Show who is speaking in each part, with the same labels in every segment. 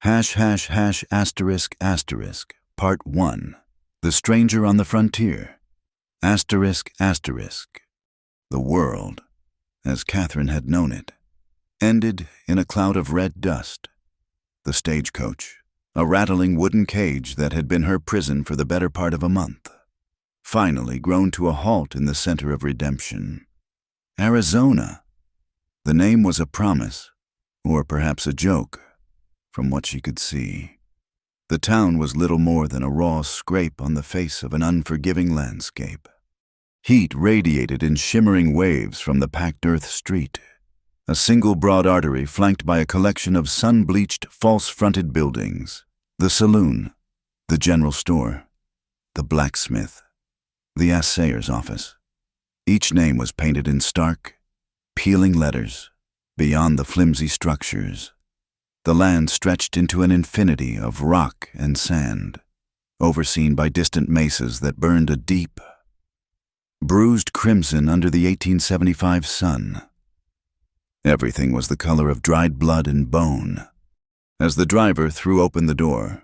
Speaker 1: ###***, Part 1. The Stranger on the Frontier. ***. The world, as Catherine had known it, ended in a cloud of red dust. The stagecoach, a rattling wooden cage that had been her prison for the better part of a month, finally grown to a halt in the center of redemption. Arizona. The name was a promise, or perhaps a joke, from what she could see. The town was little more than a raw scrape on the face of an unforgiving landscape. Heat radiated in shimmering waves from the packed earth street, a single broad artery flanked by a collection of sun-bleached, false-fronted buildings. The saloon, the general store, the blacksmith, the assayer's office. Each name was painted in stark, peeling letters beyond the flimsy structures. The land stretched into an infinity of rock and sand, overseen by distant mesas that burned a deep, bruised crimson under the 1875 sun. Everything was the color of dried blood and bone. As the driver threw open the door,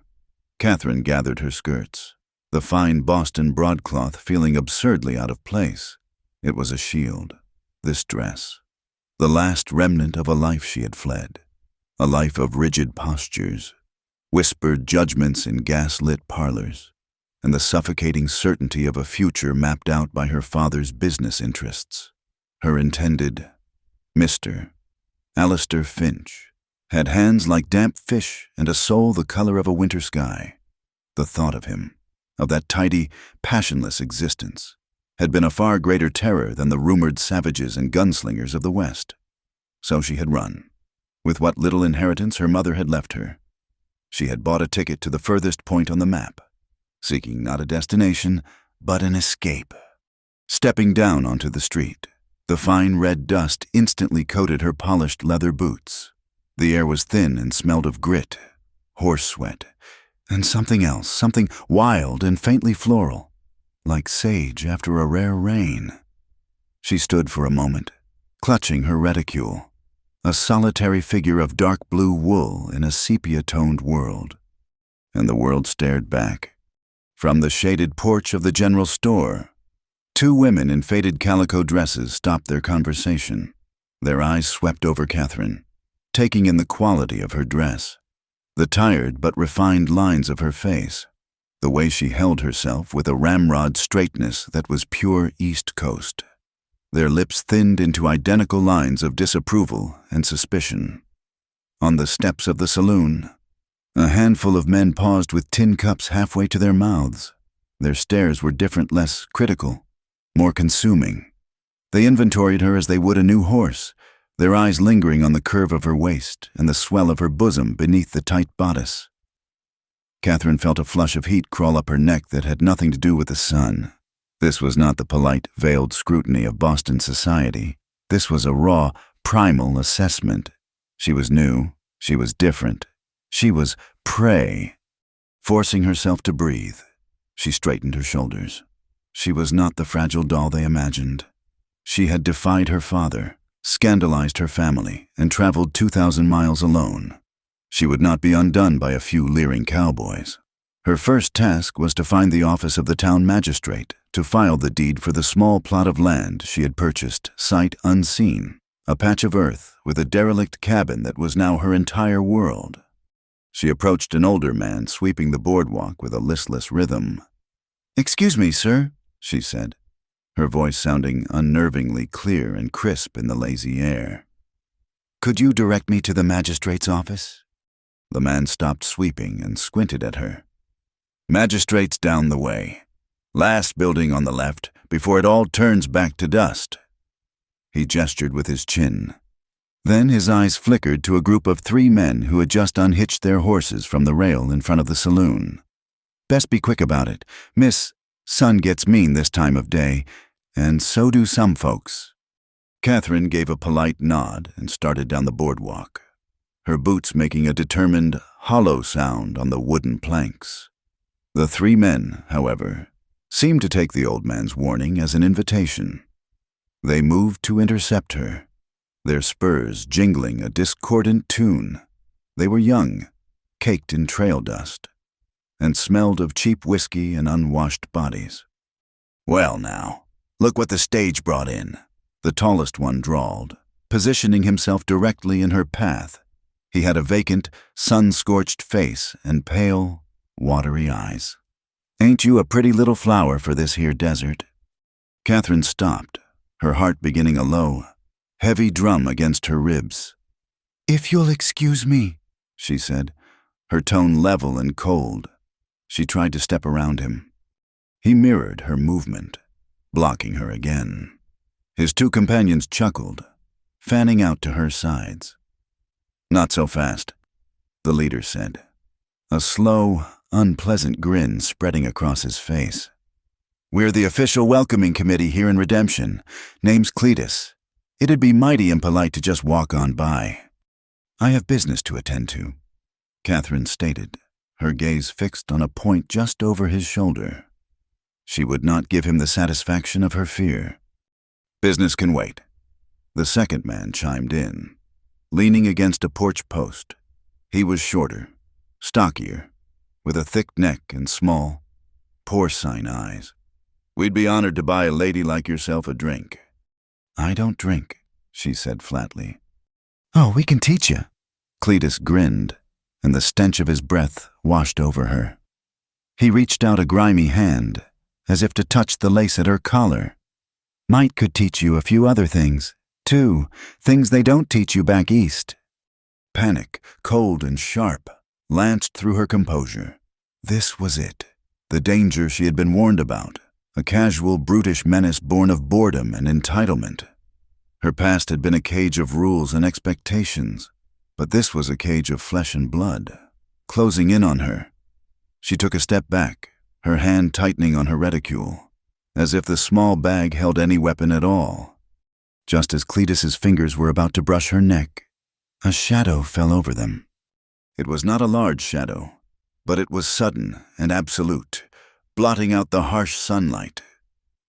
Speaker 1: Catherine gathered her skirts, the fine Boston broadcloth feeling absurdly out of place. It was a shield, this dress, the last remnant of a life she had fled, a life of rigid postures, whispered judgments in gas-lit parlors, and the suffocating certainty of a future mapped out by her father's business interests. Her intended Mr. Alistair Finch had hands like damp fish and a soul the color of a winter sky. The thought of him, of that tidy, passionless existence, had been a far greater terror than the rumored savages and gunslingers of the West. So she had run. With what little inheritance her mother had left her, she had bought a ticket to the furthest point on the map, seeking not a destination, but an escape. Stepping down onto the street, the fine red dust instantly coated her polished leather boots. The air was thin and smelled of grit, horse sweat, and something else, something wild and faintly floral, like sage after a rare rain. She stood for a moment, clutching her reticule, a solitary figure of dark blue wool in a sepia-toned world. And the world stared back. From the shaded porch of the general store, two women in faded calico dresses stopped their conversation. Their eyes swept over Catherine, taking in the quality of her dress, the tired but refined lines of her face, the way she held herself with a ramrod straightness that was pure East Coast. Their lips thinned into identical lines of disapproval and suspicion. On the steps of the saloon, a handful of men paused with tin cups halfway to their mouths. Their stares were different, less critical, more consuming. They inventoried her as they would a new horse, their eyes lingering on the curve of her waist and the swell of her bosom beneath the tight bodice. Catherine felt a flush of heat crawl up her neck that had nothing to do with the sun. This was not the polite, veiled scrutiny of Boston society. This was a raw, primal assessment. She was new. She was different. She was prey. Forcing herself to breathe, she straightened her shoulders. She was not the fragile doll they imagined. She had defied her father, scandalized her family, and traveled 2,000 miles alone. She would not be undone by a few leering cowboys. Her first task was to find the office of the town magistrate, to file the deed for the small plot of land she had purchased, sight unseen, a patch of earth with a derelict cabin that was now her entire world. She approached an older man sweeping the boardwalk with a listless rhythm. "Excuse me, sir," she said, her voice sounding unnervingly clear and crisp in the lazy air. "Could you direct me to the magistrate's office?" The man stopped sweeping and squinted at her. "Magistrate's down the way. Last building on the left, before it all turns back to dust." He gestured with his chin. Then his eyes flickered to a group of 3 men who had just unhitched their horses from the rail in front of the saloon. "Best be quick about it. Miss, sun gets mean this time of day, and so do some folks." Catherine gave a polite nod and started down the boardwalk, her boots making a determined, hollow sound on the wooden planks. The 3 men, however, seemed to take the old man's warning as an invitation. They moved to intercept her, their spurs jingling a discordant tune. They were young, caked in trail dust, and smelled of cheap whiskey and unwashed bodies. "Well now, look what the stage brought in," the tallest one drawled, positioning himself directly in her path. He had a vacant, sun-scorched face and pale, watery eyes. "Ain't you a pretty little flower for this here desert?" Catherine stopped, her heart beginning a low, heavy drum against her ribs. "If you'll excuse me," she said, her tone level and cold. She tried to step around him. He mirrored her movement, blocking her again. His two companions chuckled, fanning out to her sides. "Not so fast," the leader said, a slow, unpleasant grin spreading across his face. "We're the official welcoming committee here in Redemption. Name's Cletus. It'd be mighty impolite to just walk on by." "I have business to attend to," Catherine stated, her gaze fixed on a point just over his shoulder. She would not give him the satisfaction of her fear. "Business can wait," the second man chimed in, leaning against a porch post. He was shorter, stockier, with a thick neck and small, porcine eyes. "We'd be honored to buy a lady like yourself a drink." "I don't drink," she said flatly. "Oh, we can teach you." Cletus grinned, and the stench of his breath washed over her. He reached out a grimy hand, as if to touch the lace at her collar. "Might could teach you a few other things, too, things they don't teach you back east." Panic, cold and sharp, lanced through her composure. This was it, the danger she had been warned about, a casual, brutish menace born of boredom and entitlement. Her past had been a cage of rules and expectations, but this was a cage of flesh and blood, closing in on her. She took a step back, her hand tightening on her reticule, as if the small bag held any weapon at all. Just as Cletus's fingers were about to brush her neck, a shadow fell over them. It was not a large shadow, but it was sudden and absolute, blotting out the harsh sunlight.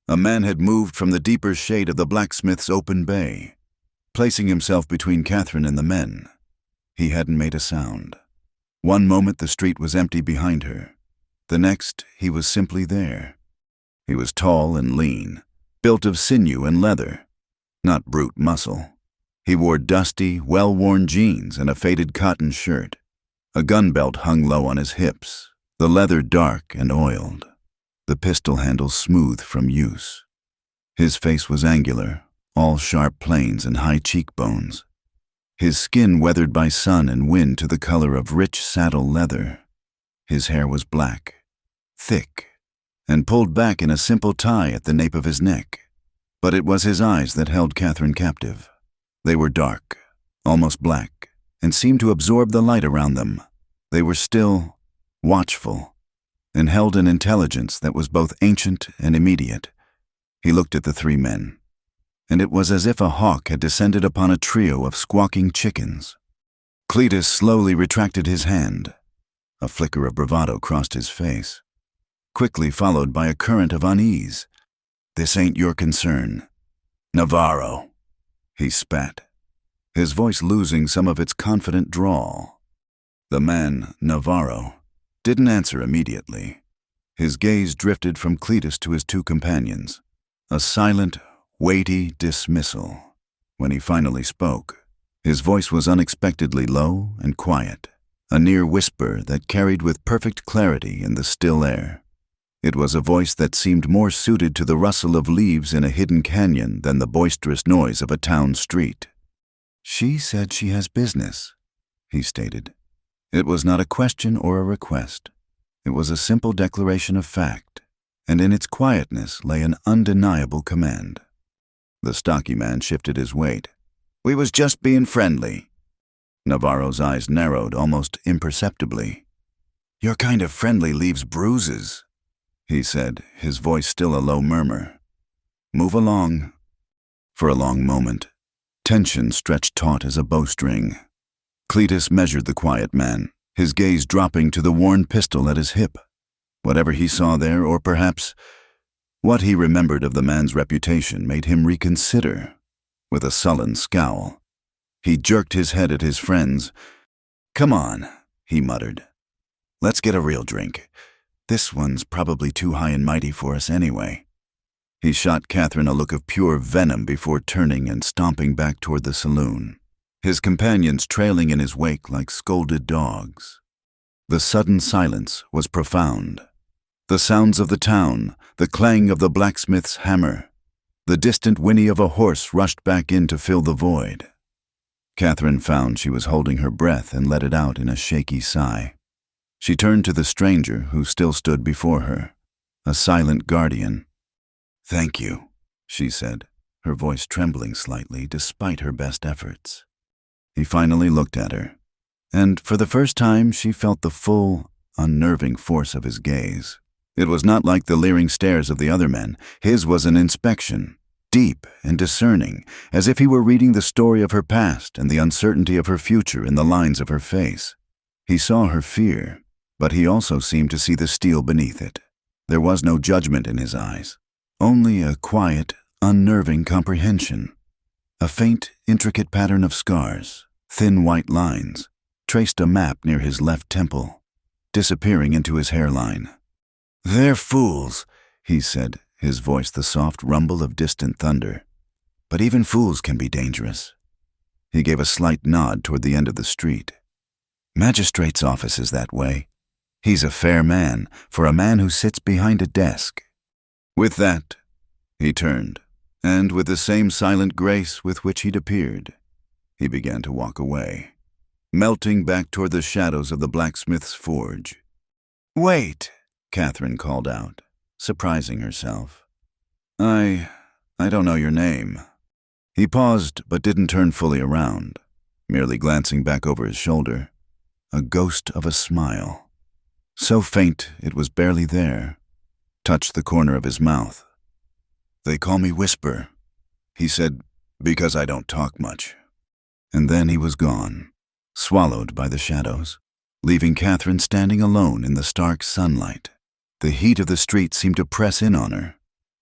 Speaker 1: A man had moved from the deeper shade of the blacksmith's open bay, placing himself between Catherine and the men. He hadn't made a sound. One moment the street was empty behind her. The next, he was simply there. He was tall and lean, built of sinew and leather, not brute muscle. He wore dusty, well-worn jeans and a faded cotton shirt. A gun belt hung low on his hips, the leather dark and oiled, the pistol handle smooth from use. His face was angular, all sharp planes and high cheekbones. His skin weathered by sun and wind to the color of rich saddle leather. His hair was black, thick, and pulled back in a simple tie at the nape of his neck. But it was his eyes that held Catherine captive. They were dark, almost black, and seemed to absorb the light around them. They were still, watchful, and held an intelligence that was both ancient and immediate. He looked at the three men, and it was as if a hawk had descended upon a trio of squawking chickens. Cletus slowly retracted his hand. A flicker of bravado crossed his face, quickly followed by a current of unease. "This ain't your concern, Navarro," he spat, his voice losing some of its confident drawl. The man, Navarro, didn't answer immediately. His gaze drifted from Cletus to his two companions, a silent, weighty dismissal. When he finally spoke, his voice was unexpectedly low and quiet, a near whisper that carried with perfect clarity in the still air. It was a voice that seemed more suited to the rustle of leaves in a hidden canyon than the boisterous noise of a town street. "She said she has business," he stated. It was not a question or a request. It was a simple declaration of fact, and in its quietness lay an undeniable command. The stocky man shifted his weight. "We was just being friendly." Navarro's eyes narrowed almost imperceptibly. "Your kind of friendly leaves bruises," he said, his voice still a low murmur. "Move along." For a long moment, tension stretched taut as a bowstring. Cletus measured the quiet man, his gaze dropping to the worn pistol at his hip. Whatever he saw there, or perhaps what he remembered of the man's reputation, made him reconsider. With a sullen scowl, he jerked his head at his friends. "Come on, he muttered. "Let's get a real drink. This one's probably too high and mighty for us anyway." He shot Catherine a look of pure venom before turning and stomping back toward the saloon, his companions trailing in his wake like scolded dogs. The sudden silence was profound. The sounds of the town, the clang of the blacksmith's hammer, the distant whinny of a horse rushed back in to fill the void. Catherine found she was holding her breath and let it out in a shaky sigh. She turned to the stranger who still stood before her, a silent guardian. "Thank you," she said, her voice trembling slightly despite her best efforts. He finally looked at her, and for the first time she felt the full, unnerving force of his gaze. It was not like the leering stares of the other men. His was an inspection, deep and discerning, as if he were reading the story of her past and the uncertainty of her future in the lines of her face. He saw her fear, but he also seemed to see the steel beneath it. There was no judgment in his eyes, only a quiet, unnerving comprehension. A faint, intricate pattern of scars, thin white lines, traced a map near his left temple, disappearing into his hairline. "They're fools," he said, his voice the soft rumble of distant thunder. "But even fools can be dangerous." He gave a slight nod toward the end of the street. "Magistrate's office is that way. He's a fair man for a man who sits behind a desk." With that, he turned, and with the same silent grace with which he'd appeared, he began to walk away, melting back toward the shadows of the blacksmith's forge. "Wait," Catherine called out, surprising herself. I don't know your name." He paused but didn't turn fully around, merely glancing back over his shoulder, a ghost of a smile. So faint it was barely there, touched the corner of his mouth. "They call me Whisper," he said, "because I don't talk much." And then he was gone, swallowed by the shadows, leaving Catherine standing alone in the stark sunlight. The heat of the street seemed to press in on her,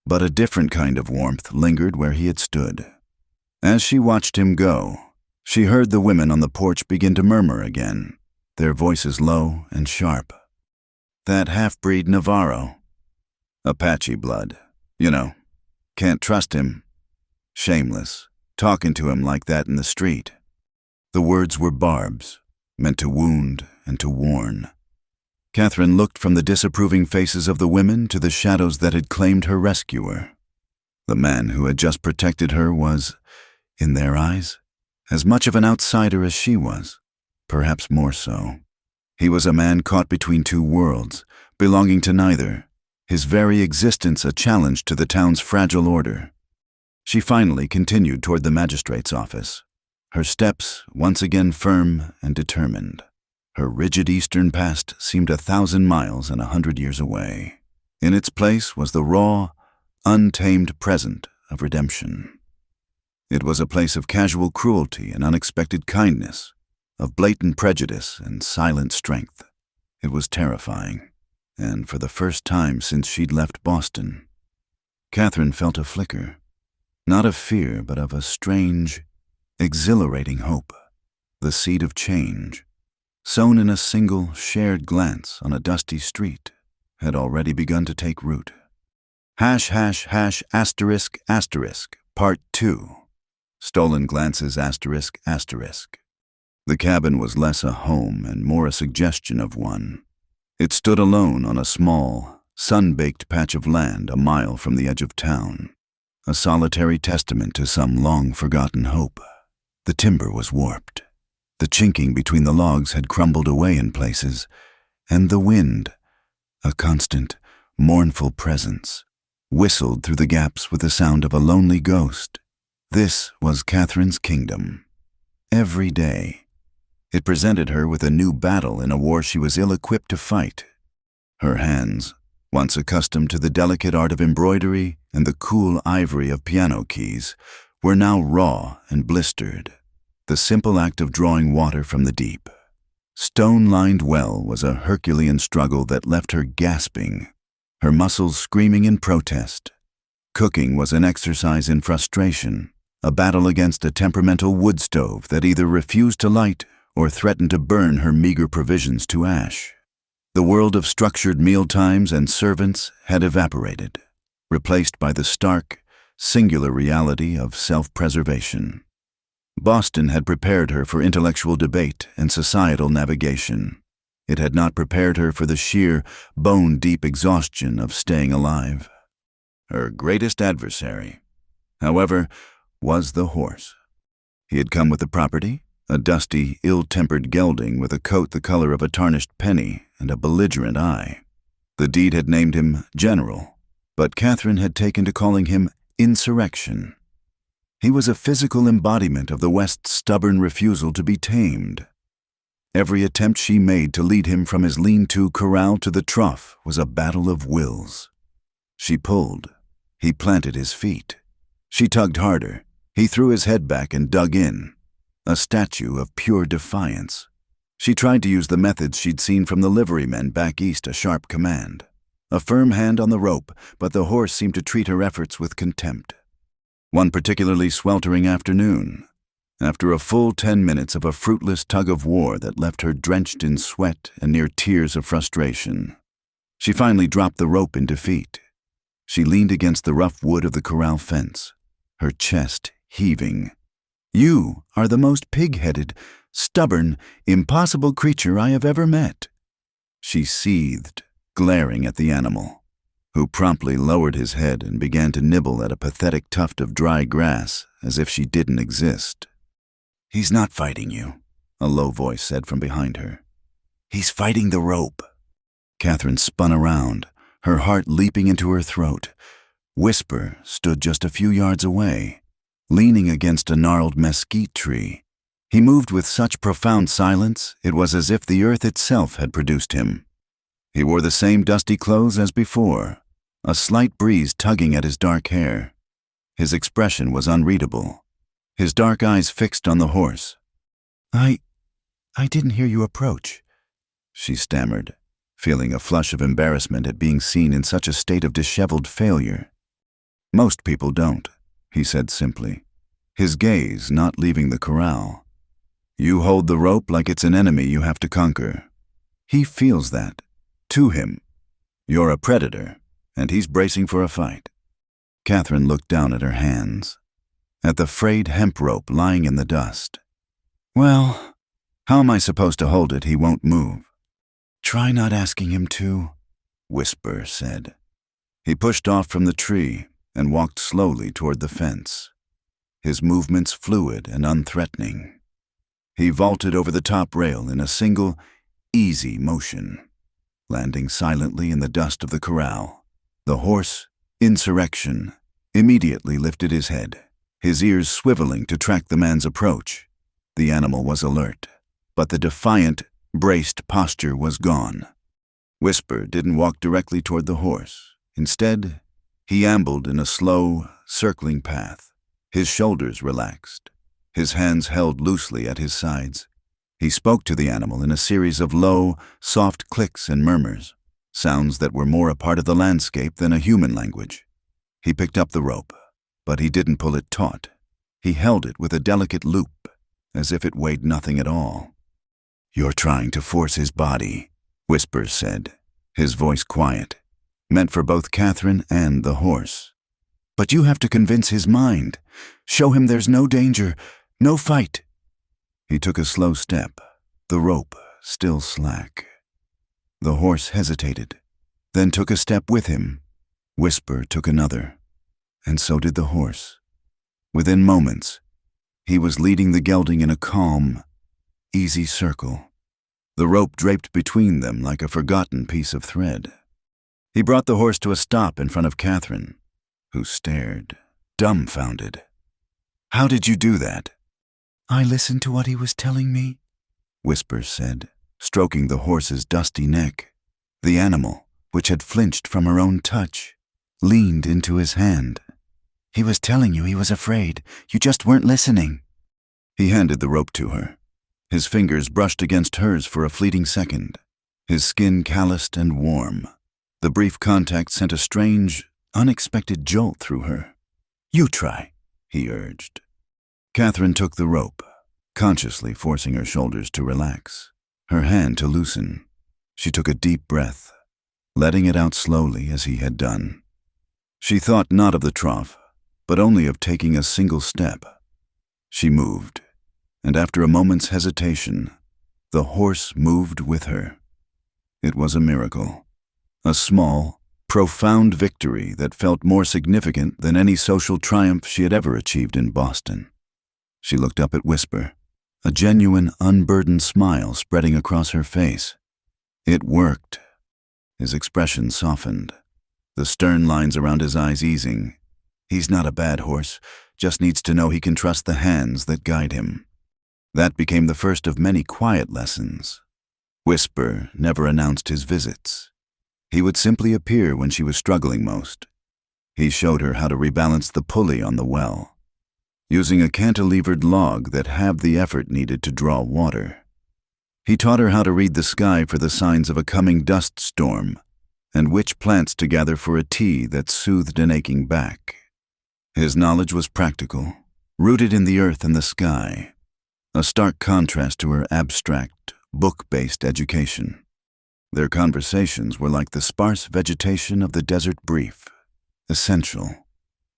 Speaker 1: but a different kind of warmth lingered where he had stood. As she watched him go, she heard the women on the porch begin to murmur again, their voices low and sharp. "That half-breed Navarro. Apache blood, you know. Can't trust him. Shameless, talking to him like that in the street." The words were barbs, meant to wound and to warn. Catherine looked from the disapproving faces of the women to the shadows that had claimed her rescuer. The man who had just protected her was, in their eyes, as much of an outsider as she was, perhaps more so. He was a man caught between two worlds, belonging to neither, his very existence a challenge to the town's fragile order. She finally continued toward the magistrate's office, her steps once again firm and determined. Her rigid eastern past seemed 1,000 miles and 100 years away. In its place was the raw, untamed present of redemption. It was a place of casual cruelty and unexpected kindness, of blatant prejudice and silent strength. It was terrifying, and for the first time since she'd left Boston, Catherine felt a flicker, not of fear but of a strange, exhilarating hope, the seed of change, sown in a single, shared glance on a dusty street, had already begun to take root. ****, Part 2. Stolen Glances ****. The cabin was less a home and more a suggestion of one. It stood alone on a small, sun-baked patch of land a mile from the edge of town, a solitary testament to some long-forgotten hope. The timber was warped. The chinking between the logs had crumbled away in places, and the wind, a constant, mournful presence, whistled through the gaps with the sound of a lonely ghost. This was Catherine's kingdom. Every day, it presented her with a new battle in a war she was ill-equipped to fight. Her hands, once accustomed to the delicate art of embroidery and the cool ivory of piano keys, were now raw and blistered. The simple act of drawing water from the deep, stone-lined well was a Herculean struggle that left her gasping, her muscles screaming in protest. Cooking was an exercise in frustration, a battle against a temperamental wood stove that either refused to light or threaten to burn her meager provisions to ash. The world of structured mealtimes and servants had evaporated, replaced by the stark, singular reality of self-preservation. Boston had prepared her for intellectual debate and societal navigation. It had not prepared her for the sheer, bone-deep exhaustion of staying alive. Her greatest adversary, however, was the horse. He had come with the property, a dusty, ill-tempered gelding with a coat the color of a tarnished penny and a belligerent eye. The deed had named him General, but Catherine had taken to calling him Insurrection. He was a physical embodiment of the West's stubborn refusal to be tamed. Every attempt she made to lead him from his lean-to corral to the trough was a battle of wills. She pulled. He planted his feet. She tugged harder. He threw his head back and dug in, a statue of pure defiance. She tried to use the methods she'd seen from the liverymen back east, a sharp command, a firm hand on the rope, but the horse seemed to treat her efforts with contempt. One particularly sweltering afternoon, after a full 10 minutes of a fruitless tug-of-war that left her drenched in sweat and near tears of frustration, she finally dropped the rope in defeat. She leaned against the rough wood of the corral fence, her chest heaving. "You are the most pig-headed, stubborn, impossible creature I have ever met," she seethed, glaring at the animal, who promptly lowered his head and began to nibble at a pathetic tuft of dry grass as if she didn't exist. "He's not fighting you," a low voice said from behind her. "He's fighting the rope." Catherine spun around, her heart leaping into her throat. Whisper stood just a few yards away, leaning against a gnarled mesquite tree. He moved with such profound silence it was as if the earth itself had produced him. He wore the same dusty clothes as before, a slight breeze tugging at his dark hair. His expression was unreadable, his dark eyes fixed on the horse. I didn't hear you approach," she stammered, feeling a flush of embarrassment at being seen in such a state of disheveled failure. "Most people don't," he said simply, his gaze not leaving the corral. "You hold the rope like it's an enemy you have to conquer. He feels that. To him. You're a predator, and he's bracing for a fight." Catherine looked down at her hands, at the frayed hemp rope lying in the dust. "Well, how am I supposed to hold it? He won't move." "Try not asking him to," Whisper said. He pushed off from the tree and walked slowly toward the fence, his movements fluid and unthreatening. He vaulted over the top rail in a single, easy motion, landing silently in the dust of the corral. The horse, Insurrection, immediately lifted his head, his ears swiveling to track the man's approach. The animal was alert, but the defiant, braced posture was gone. Whisper didn't walk directly toward the horse. Instead, he ambled in a slow, circling path, his shoulders relaxed, his hands held loosely at his sides. He spoke to the animal in a series of low, soft clicks and murmurs, sounds that were more a part of the landscape than a human language. He picked up the rope, but he didn't pull it taut. He held it with a delicate loop, as if it weighed nothing at all. "You're trying to force his body," Whisper said, his voice quiet, meant for both Catherine and the horse. "But you have to convince his mind. Show him there's no danger, no fight." He took a slow step, the rope still slack. The horse hesitated, then took a step with him. Whisper took another, and so did the horse. Within moments, he was leading the gelding in a calm, easy circle, the rope draped between them like a forgotten piece of thread. He brought the horse to a stop in front of Catherine, who stared, dumbfounded. "How did you do that?" "I listened to what he was telling me," Whisper said, stroking the horse's dusty neck. The animal, which had flinched from her own touch, leaned into his hand. "He was telling you he was afraid. You just weren't listening." He handed the rope to her. His fingers brushed against hers for a fleeting second, his skin calloused and warm. The brief contact sent a strange, unexpected jolt through her. "You try," he urged. Catherine took the rope, consciously forcing her shoulders to relax, her hand to loosen. She took a deep breath, letting it out slowly as he had done. She thought not of the trough, but only of taking a single step. She moved, and after a moment's hesitation, the horse moved with her. It was a miracle, a small, profound victory that felt more significant than any social triumph she had ever achieved in Boston. She looked up at Whisper, a genuine, unburdened smile spreading across her face. It worked. His expression softened, the stern lines around his eyes easing. He's not a bad horse, just needs to know he can trust the hands that guide him. That became the first of many quiet lessons. Whisper never announced his visits. He would simply appear when she was struggling most. He showed her how to rebalance the pulley on the well, using a cantilevered log that halved the effort needed to draw water. He taught her how to read the sky for the signs of a coming dust storm, and which plants to gather for a tea that soothed an aching back. His knowledge was practical, rooted in the earth and the sky, a stark contrast to her abstract, book-based education. Their conversations were like the sparse vegetation of the desert brief, essential,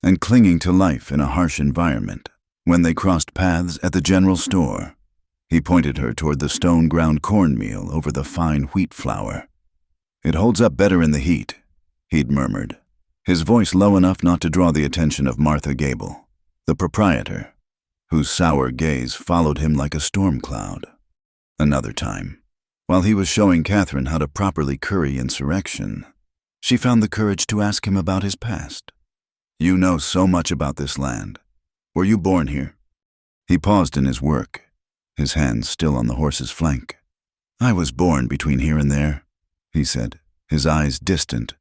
Speaker 1: and clinging to life in a harsh environment. When they crossed paths at the general store, he pointed her toward the stone-ground cornmeal over the fine wheat flour. "It holds up better in the heat," he'd murmured, his voice low enough not to draw the attention of Martha Gable, the proprietor, whose sour gaze followed him like a storm cloud. Another time, while he was showing Catherine how to properly curry insurrection, she found the courage to ask him about his past. "You know so much about this land. Were you born here?" He paused in his work, his hands still on the horse's flank. "I was born between here and there," he said, his eyes distant.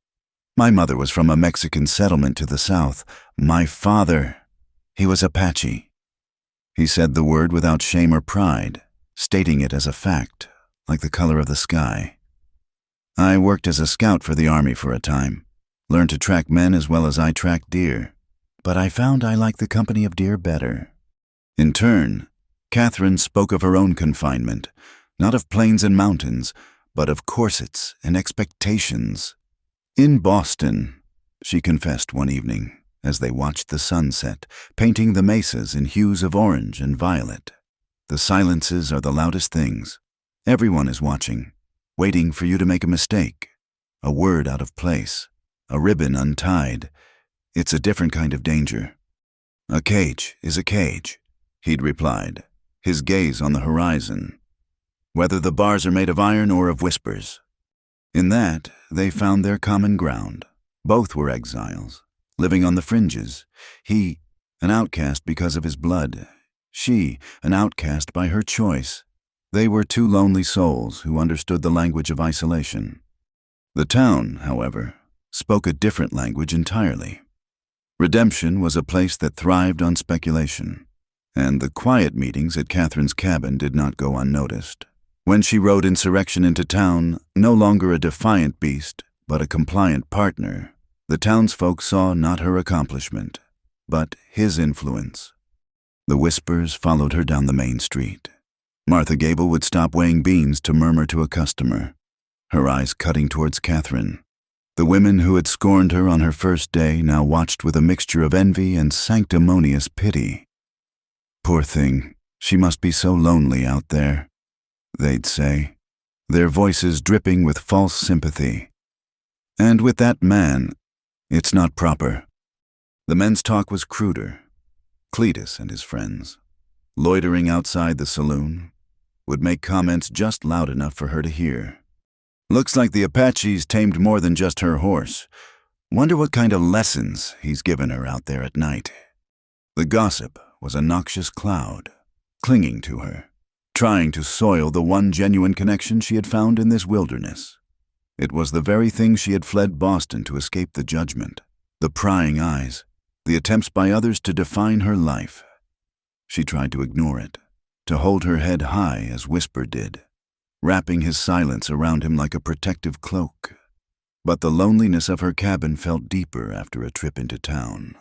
Speaker 1: "My mother was from a Mexican settlement to the south. My father, he was Apache." He said the word without shame or pride, stating it as a fact, like the color of the sky. "I worked as a scout for the army for a time, learned to track men as well as I tracked deer, but I found I liked the company of deer better." In turn, Catherine spoke of her own confinement, not of plains and mountains, but of corsets and expectations. "In Boston," she confessed one evening, as they watched the sunset, painting the mesas in hues of orange and violet. "The silences are the loudest things. Everyone is watching, waiting for you to make a mistake, a word out of place, a ribbon untied. It's a different kind of danger." "A cage is a cage," he'd replied, his gaze on the horizon, "whether the bars are made of iron or of whispers." In that, they found their common ground. Both were exiles, living on the fringes. He, an outcast because of his blood. She, an outcast by her choice. They were two lonely souls who understood the language of isolation. The town, however, spoke a different language entirely. Redemption was a place that thrived on speculation, and the quiet meetings at Catherine's cabin did not go unnoticed. When she rode insurrection into town, no longer a defiant beast, but a compliant partner, the townsfolk saw not her accomplishment, but his influence. The whispers followed her down the main street. Martha Gable would stop weighing beans to murmur to a customer, her eyes cutting towards Catherine. The women who had scorned her on her first day now watched with a mixture of envy and sanctimonious pity. "Poor thing, she must be so lonely out there," they'd say, their voices dripping with false sympathy. "And with that man, it's not proper." The men's talk was cruder. Cletus and his friends, loitering outside the saloon, would make comments just loud enough for her to hear. "Looks like the Apache's tamed more than just her horse. Wonder what kind of lessons he's given her out there at night." The gossip was a noxious cloud, clinging to her, trying to soil the one genuine connection she had found in this wilderness. It was the very thing she had fled Boston to escape the judgment, the prying eyes, the attempts by others to define her life. She tried to ignore it, to hold her head high as Whisper did, wrapping his silence around him like a protective cloak. But the loneliness of her cabin felt deeper after a trip into town,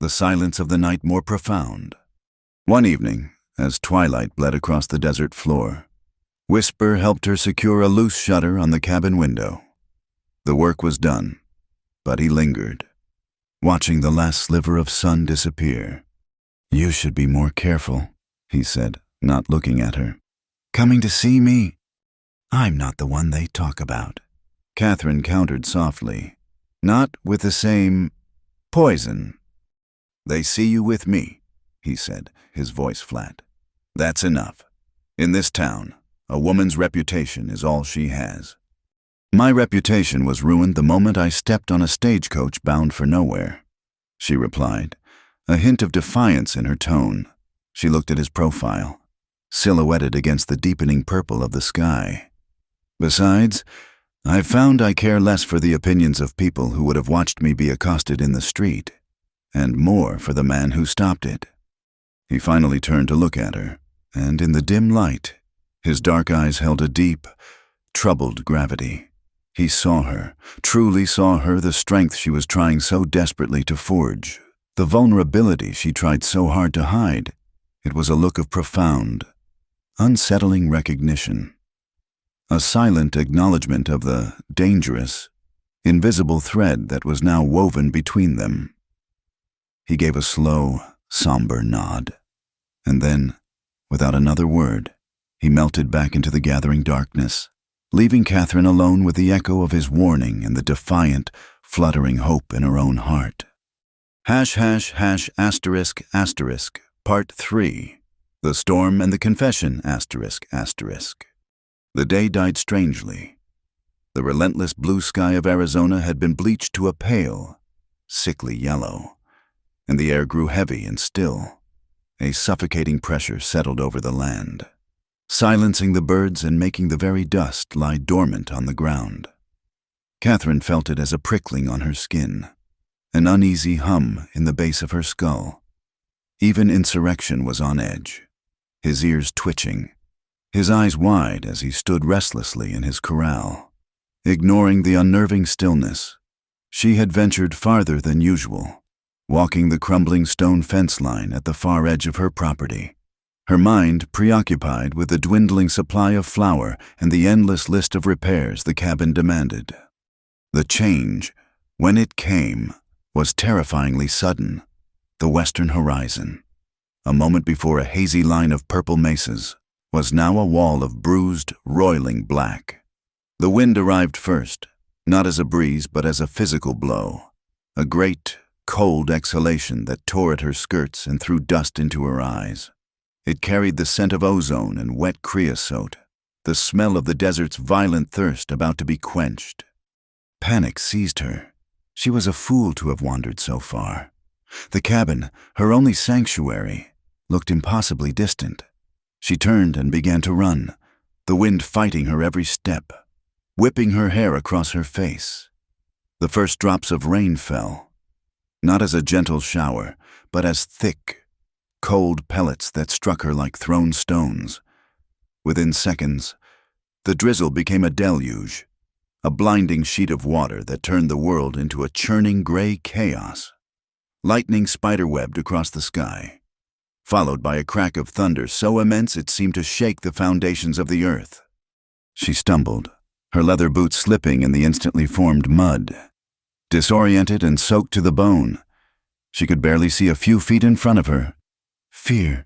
Speaker 1: the silence of the night more profound. One evening, as twilight bled across the desert floor. Whisper helped her secure a loose shutter on the cabin window. The work was done, but he lingered, watching the last sliver of sun disappear. "You should be more careful," he said, not looking at her. "Coming to see me? I'm not the one they talk about." Catherine countered softly, "Not with the same poison." "They see you with me," he said, his voice flat. "That's enough. In this town, a woman's reputation is all she has." "My reputation was ruined the moment I stepped on a stagecoach bound for nowhere," she replied, a hint of defiance in her tone. She looked at his profile, silhouetted against the deepening purple of the sky. "Besides, I've found I care less for the opinions of people who would have watched me be accosted in the street, and more for the man who stopped it." He finally turned to look at her, and in the dim light, his dark eyes held a deep, troubled gravity. He saw her, truly saw her, the strength she was trying so desperately to forge, the vulnerability she tried so hard to hide. It was a look of profound, unsettling recognition. A silent acknowledgement of the dangerous, invisible thread that was now woven between them. He gave a slow, somber nod, and then, without another word, he melted back into the gathering darkness, leaving Catherine alone with the echo of his warning and the defiant, fluttering hope in her own heart. ###**, Part 3. The Storm and the Confession, ***. The day died strangely. The relentless blue sky of Arizona had been bleached to a pale, sickly yellow, and the air grew heavy and still. A suffocating pressure settled over the land, silencing the birds and making the very dust lie dormant on the ground. Catherine felt it as a prickling on her skin, an uneasy hum in the base of her skull. Even insurrection was on edge, his ears twitching, his eyes wide as he stood restlessly in his corral. Ignoring the unnerving stillness, she had ventured farther than usual, walking the crumbling stone fence line at the far edge of her property, her mind preoccupied with the dwindling supply of flour and the endless list of repairs the cabin demanded. The change, when it came, was terrifyingly sudden. The western horizon, a moment before a hazy line of purple mesas, was now a wall of bruised, roiling black. The wind arrived first, not as a breeze but as a physical blow, a great, cold exhalation that tore at her skirts and threw dust into her eyes. It carried the scent of ozone and wet creosote, the smell of the desert's violent thirst about to be quenched. Panic seized her. She was a fool to have wandered so far. The cabin, her only sanctuary, looked impossibly distant. She turned and began to run, the wind fighting her every step, whipping her hair across her face. The first drops of rain fell, not as a gentle shower, but as thick, cold pellets that struck her like thrown stones. Within seconds, the drizzle became a deluge, a blinding sheet of water that turned the world into a churning gray chaos. Lightning spiderwebbed across the sky, followed by a crack of thunder so immense it seemed to shake the foundations of the earth. She stumbled, her leather boots slipping in the instantly formed mud. Disoriented and soaked to the bone, she could barely see a few feet in front of her. Fear,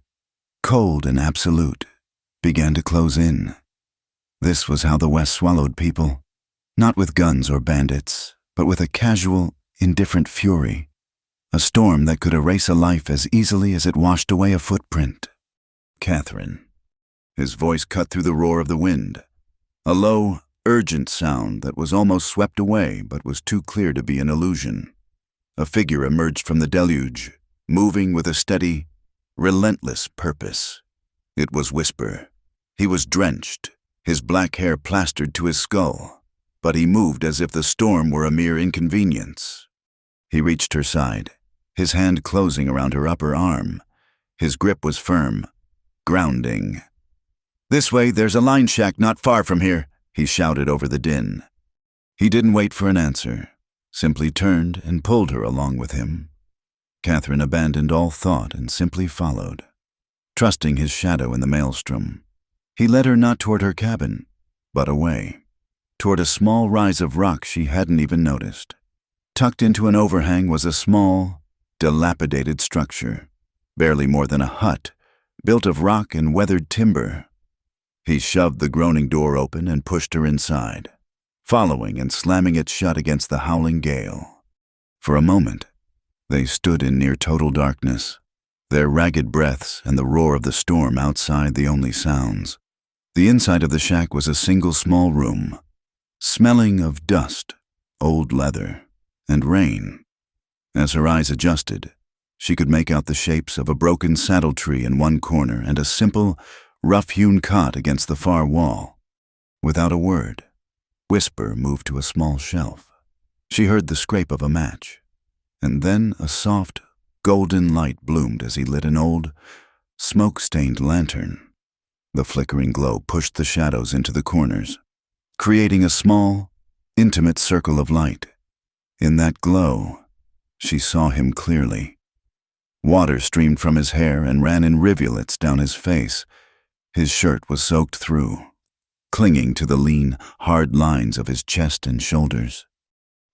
Speaker 1: cold and absolute, began to close in. This was how the West swallowed people, not with guns or bandits, but with a casual, indifferent fury. A storm that could erase a life as easily as it washed away a footprint. Catherine. His voice cut through the roar of the wind, a low, urgent sound that was almost swept away but was too clear to be an illusion. A figure emerged from the deluge, moving with a steady, relentless purpose. It was Whisper. He was drenched, his black hair plastered to his skull, but he moved as if the storm were a mere inconvenience. He reached her side, his hand closing around her upper arm. His grip was firm, grounding. "This way, there's a line shack not far from here," he shouted over the din. He didn't wait for an answer, simply turned and pulled her along with him. Catherine abandoned all thought and simply followed. trusting his shadow in the maelstrom. He led her not toward her cabin, but away, toward a small rise of rock she hadn't even noticed. Tucked into an overhang was a small, dilapidated structure, barely more than a hut, built of rock and weathered timber. He shoved the groaning door open and pushed her inside, following and slamming it shut against the howling gale. For a moment, they stood in near total darkness, their ragged breaths and the roar of the storm outside the only sounds. The inside of the shack was a single small room, smelling of dust, old leather, and rain. As her eyes adjusted, she could make out the shapes of a broken saddle tree in one corner and a simple, rough-hewn cot against the far wall. Without a word, Whisper moved to a small shelf. She heard the scrape of a match, and then a soft, golden light bloomed as he lit an old, smoke-stained lantern. The flickering glow pushed the shadows into the corners, creating a small, intimate circle of light. In that glow, she saw him clearly. Water streamed from his hair and ran in rivulets down his face. His shirt was soaked through, clinging to the lean, hard lines of his chest and shoulders.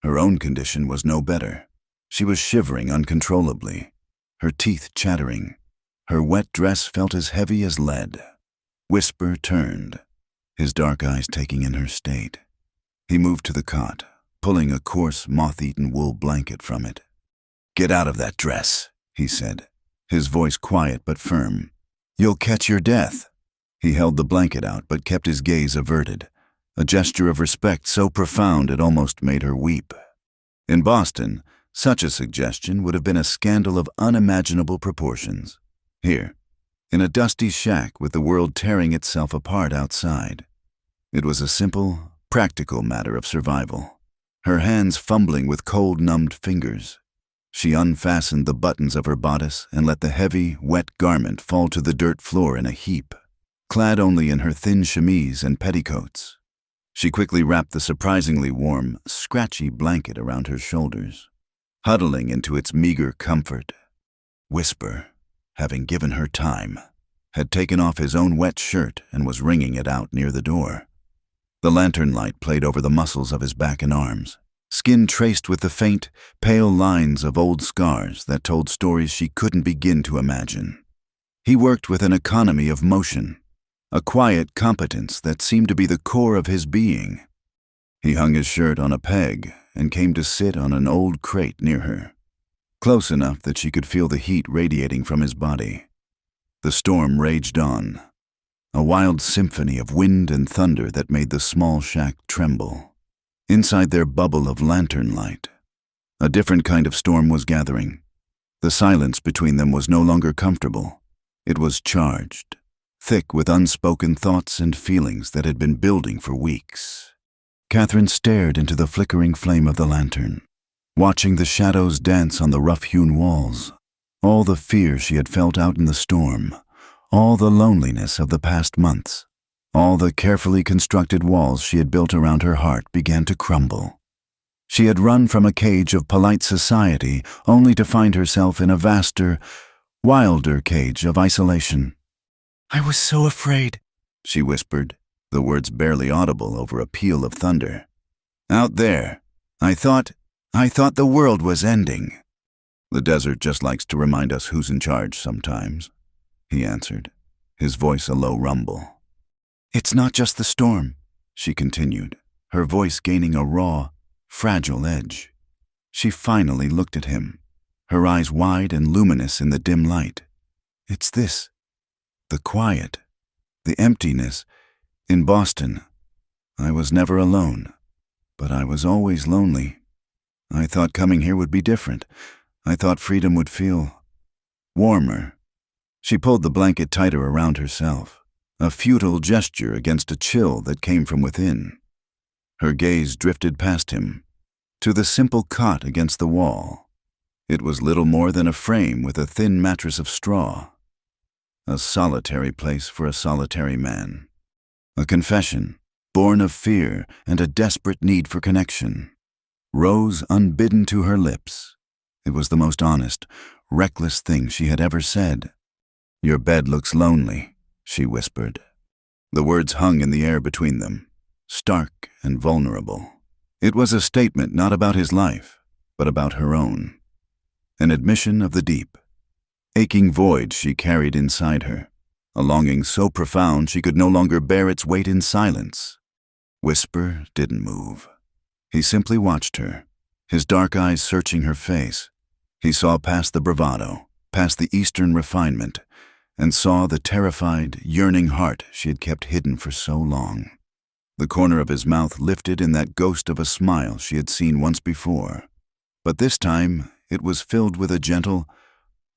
Speaker 1: Her own condition was no better. She was shivering uncontrollably, her teeth chattering. Her wet dress felt as heavy as lead. Whisper turned, his dark eyes taking in her state. He moved to the cot, pulling a coarse, moth-eaten wool blanket from it. "Get out of that dress," he said, his voice quiet but firm. "You'll catch your death." He held the blanket out but kept his gaze averted, a gesture of respect so profound it almost made her weep. In Boston, such a suggestion would have been a scandal of unimaginable proportions. Here, in a dusty shack with the world tearing itself apart outside, it was a simple, practical matter of survival. Her hands fumbling with cold, numbed fingers, she unfastened the buttons of her bodice and let the heavy, wet garment fall to the dirt floor in a heap, clad only in her thin chemise and petticoats. She quickly wrapped the surprisingly warm, scratchy blanket around her shoulders, huddling into its meager comfort. Whisper, having given her time, had taken off his own wet shirt and was wringing it out near the door. The lantern light played over the muscles of his back and arms, skin traced with the faint, pale lines of old scars that told stories she couldn't begin to imagine. He worked with an economy of motion, a quiet competence that seemed to be the core of his being. He hung his shirt on a peg and came to sit on an old crate near her, close enough that she could feel the heat radiating from his body. The storm raged on, a wild symphony of wind and thunder that made the small shack tremble. Inside their bubble of lantern light, a different kind of storm was gathering. The silence between them was no longer comfortable. It was charged, thick with unspoken thoughts and feelings that had been building for weeks. Catherine stared into the flickering flame of the lantern, watching the shadows dance on the rough-hewn walls. All the fear she had felt out in the storm, all the loneliness of the past months, all the carefully constructed walls she had built around her heart began to crumble. She had run from a cage of polite society only to find herself in a vaster, wilder cage of isolation. "I was so afraid," she whispered, the words barely audible over a peal of thunder. "Out there, I thought the world was ending." "The desert just likes to remind us who's in charge sometimes," he answered, his voice a low rumble. "It's not just the storm," she continued, her voice gaining a raw, fragile edge. She finally looked at him, her eyes wide and luminous in the dim light. "It's this. The quiet, the emptiness. In Boston, I was never alone, but I was always lonely. I thought coming here would be different. I thought freedom would feel warmer." She pulled the blanket tighter around herself, a futile gesture against a chill that came from within. Her gaze drifted past him, to the simple cot against the wall. It was little more than a frame with a thin mattress of straw. A solitary place for a solitary man. A confession, born of fear and a desperate need for connection, rose unbidden to her lips. It was the most honest, reckless thing she had ever said. "Your bed looks lonely," she whispered. The words hung in the air between them, stark and vulnerable. It was a statement not about his life, but about her own. An admission of the deep, aching void she carried inside her, a longing so profound she could no longer bear its weight in silence. Whisper didn't move. He simply watched her, his dark eyes searching her face. He saw past the bravado, past the Eastern refinement, and saw the terrified, yearning heart she had kept hidden for so long. The corner of his mouth lifted in that ghost of a smile she had seen once before, but this time it was filled with a gentle,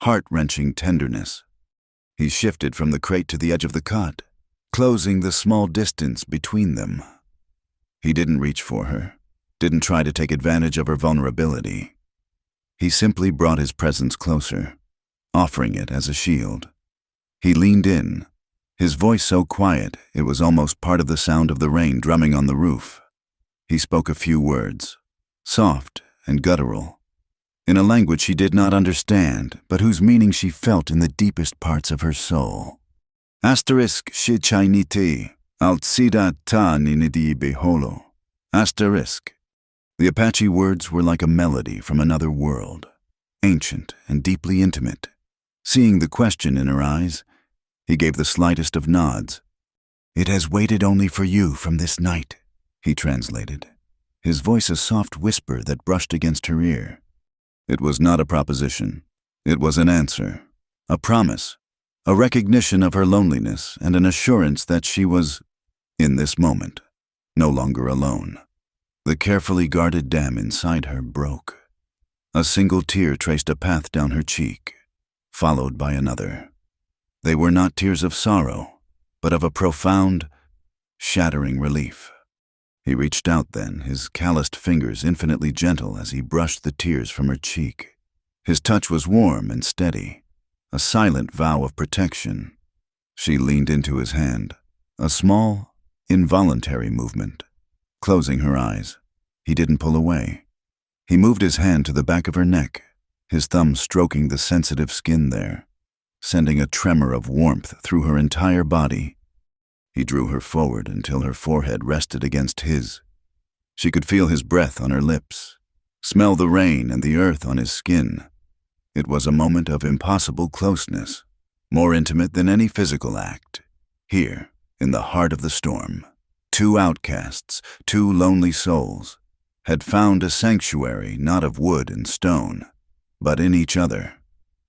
Speaker 1: heart-wrenching tenderness. He shifted from the crate to the edge of the cot, closing the small distance between them. He didn't reach for her, didn't try to take advantage of her vulnerability. He simply brought his presence closer, offering it as a shield. He leaned in, his voice so quiet it was almost part of the sound of the rain drumming on the roof. He spoke a few words, soft and guttural, in a language she did not understand, but whose meaning she felt in the deepest parts of her soul. Asterisk shichainiti, altsida ta ninidi beholo. Asterisk. The Apache words were like a melody from another world, ancient and deeply intimate. Seeing the question in her eyes, he gave the slightest of nods. "It has waited only for you from this night," he translated, his voice a soft whisper that brushed against her ear. It was not a proposition. It was an answer, a promise, a recognition of her loneliness and an assurance that she was, in this moment, no longer alone. The carefully guarded dam inside her broke. A single tear traced a path down her cheek, followed by another. They were not tears of sorrow, but of a profound, shattering relief. He reached out then, his calloused fingers infinitely gentle as he brushed the tears from her cheek. His touch was warm and steady, a silent vow of protection. She leaned into his hand, a small, involuntary movement. Closing her eyes, he didn't pull away. He moved his hand to the back of her neck, his thumb stroking the sensitive skin there, sending a tremor of warmth through her entire body. He drew her forward until her forehead rested against his. She could feel his breath on her lips, smell the rain and the earth on his skin. It was a moment of impossible closeness, more intimate than any physical act. Here, in the heart of the storm, two outcasts, two lonely souls, had found a sanctuary not of wood and stone, but in each other.